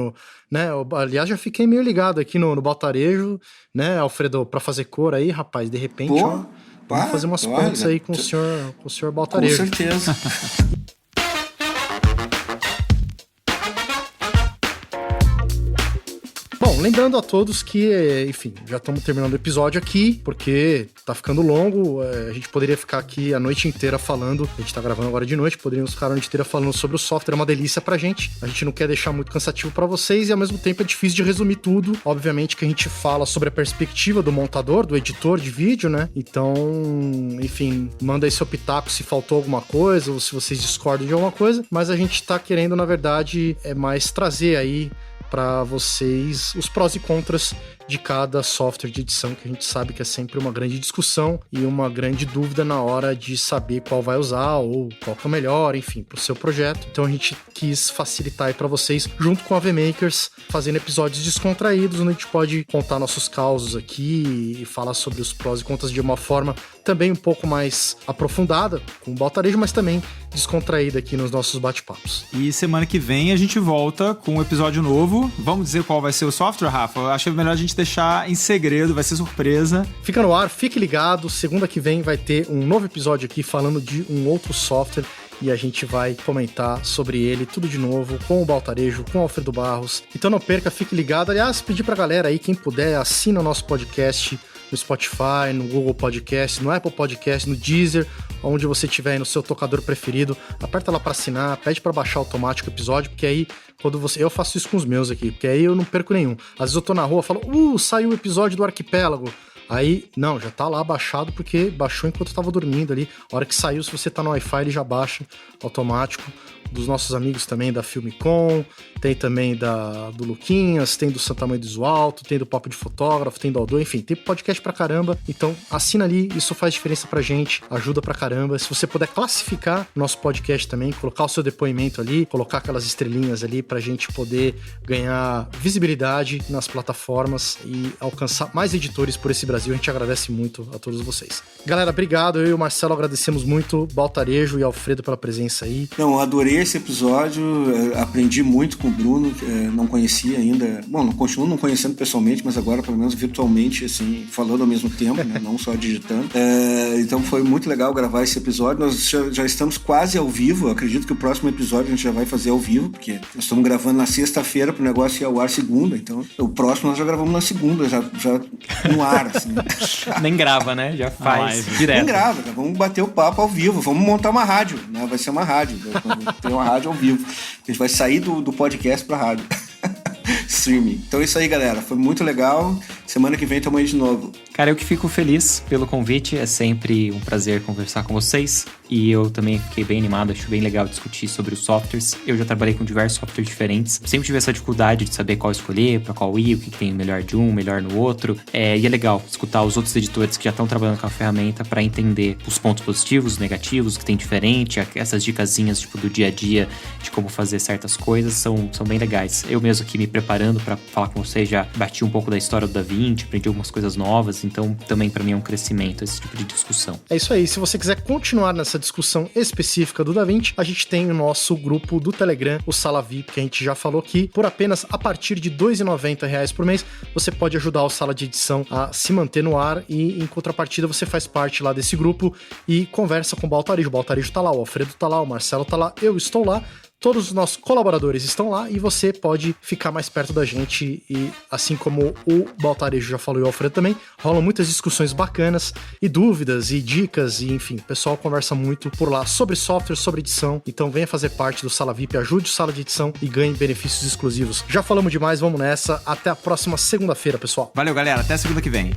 aliás, já fiquei meio ligado aqui no Baltarejo, né, Alfredo, para fazer cor aí, rapaz, de repente, vamos fazer umas pontes aí com o senhor Baltarejo. Com certeza. Bom, lembrando a todos que, enfim, já estamos terminando o episódio aqui, porque tá ficando longo, a gente poderia ficar aqui a noite inteira falando, a gente tá gravando agora de noite, poderíamos ficar a noite inteira falando sobre o software, é uma delícia pra gente, a gente não quer deixar muito cansativo pra vocês e ao mesmo tempo é difícil de resumir tudo, obviamente que a gente fala sobre a perspectiva do montador, do editor de vídeo, né, então, enfim, manda aí seu pitaco se faltou alguma coisa ou se vocês discordam de alguma coisa, mas a gente tá querendo, na verdade, mais trazer aí para vocês os prós e contras de cada software de edição, que a gente sabe que é sempre uma grande discussão e uma grande dúvida na hora de saber qual vai usar ou qual que é o melhor, enfim, para o seu projeto. Então a gente quis facilitar aí para vocês, junto com a AVMakers, fazendo episódios descontraídos, onde a gente pode contar nossos causos aqui e falar sobre os prós e contras de uma forma também um pouco mais aprofundada, com o Baltarejo, mas também descontraída aqui nos nossos bate-papos. E semana que vem a gente volta com um episódio novo. Vamos dizer qual vai ser o software, Rafa? Eu acho melhor a gente deixar em segredo, vai ser surpresa. Fica no ar, fique ligado. Segunda que vem vai ter um novo episódio aqui falando de um outro software e a gente vai comentar sobre ele tudo de novo, com o Baltarejo, com o Alfredo Barros. Então não perca, fique ligado. Aliás, pedir pra galera aí, quem puder, assina o nosso podcast no Spotify, no Google Podcast, no Apple Podcast, no Deezer, onde você estiver aí no seu tocador preferido. Aperta lá pra assinar, pede pra baixar automático o episódio, porque aí, eu faço isso com os meus aqui, porque aí eu não perco nenhum. Às vezes eu tô na rua e falo, saiu o episódio do Arquipélago. Aí, não, já tá lá baixado, porque baixou enquanto eu tava dormindo ali. A hora que saiu, se você tá no Wi-Fi, ele já baixa automático. Dos nossos amigos também da Filmicom, tem também do Luquinhas, tem do Santa Mãe do Iso Alto, tem do Papo de Fotógrafo, tem do Aldo, enfim, tem podcast pra caramba. Então assina ali, isso faz diferença pra gente, ajuda pra caramba. Se você puder classificar nosso podcast também, colocar o seu depoimento ali, colocar aquelas estrelinhas ali pra gente poder ganhar visibilidade nas plataformas e alcançar mais editores por esse Brasil, a gente agradece muito a todos vocês. Galera, obrigado, eu e o Marcelo agradecemos muito, Baltarejo e Alfredo pela presença aí. Não, adorei esse episódio, aprendi muito com o Bruno, não conhecia ainda, continuo não conhecendo pessoalmente, mas agora pelo menos virtualmente, assim, falando ao mesmo tempo, né, não só digitando. Então foi muito legal gravar esse episódio, nós já estamos quase ao vivo, eu acredito que o próximo episódio a gente já vai fazer ao vivo, porque nós estamos gravando na sexta-feira para o negócio ir ao ar segunda, então o próximo nós já gravamos na segunda, já no ar, assim. assim. Nem grava, né? Já faz direto. Nem grava, né? Vamos bater o papo ao vivo, vamos montar uma rádio, né? Vai ser uma rádio, tem uma rádio ao vivo. A gente vai sair do podcast pra rádio. Streaming. Então é isso aí, galera. Foi muito legal. Semana que vem tamo aí de novo. Cara, eu que fico feliz pelo convite. É sempre um prazer conversar com vocês. E eu também fiquei bem animado. Acho bem legal discutir sobre os softwares. Eu já trabalhei com diversos softwares diferentes. Sempre tive essa dificuldade de saber qual escolher, pra qual ir, o que tem melhor de um, melhor no outro. E é legal escutar os outros editores que já estão trabalhando com a ferramenta pra entender os pontos positivos, negativos, o que tem diferente. Essas dicasinhas tipo, do dia a dia de como fazer certas coisas são bem legais. Eu mesmo aqui me preparando pra falar com vocês, já bati um pouco da história do DaVinci, aprendi algumas coisas novas, então também pra mim é um crescimento esse tipo de discussão. É isso aí, se você quiser continuar nessa discussão específica do DaVinci, a gente tem o nosso grupo do Telegram, o Sala VIP, que a gente já falou aqui, por apenas a partir de R$ 2,90 por mês, você pode ajudar o Sala de Edição a se manter no ar e em contrapartida você faz parte lá desse grupo e conversa com o Baltarejo. O Baltarejo tá lá, o Alfredo tá lá, o Marcelo tá lá, eu estou lá. Todos os nossos colaboradores estão lá e você pode ficar mais perto da gente e assim como o Baltarejo já falou e o Alfredo também, rolam muitas discussões bacanas e dúvidas e dicas e enfim, o pessoal conversa muito por lá sobre software, sobre edição, então venha fazer parte do Sala VIP, ajude o Sala de Edição e ganhe benefícios exclusivos. Já falamos demais, vamos nessa, até a próxima segunda-feira, pessoal. Valeu, galera, até segunda que vem.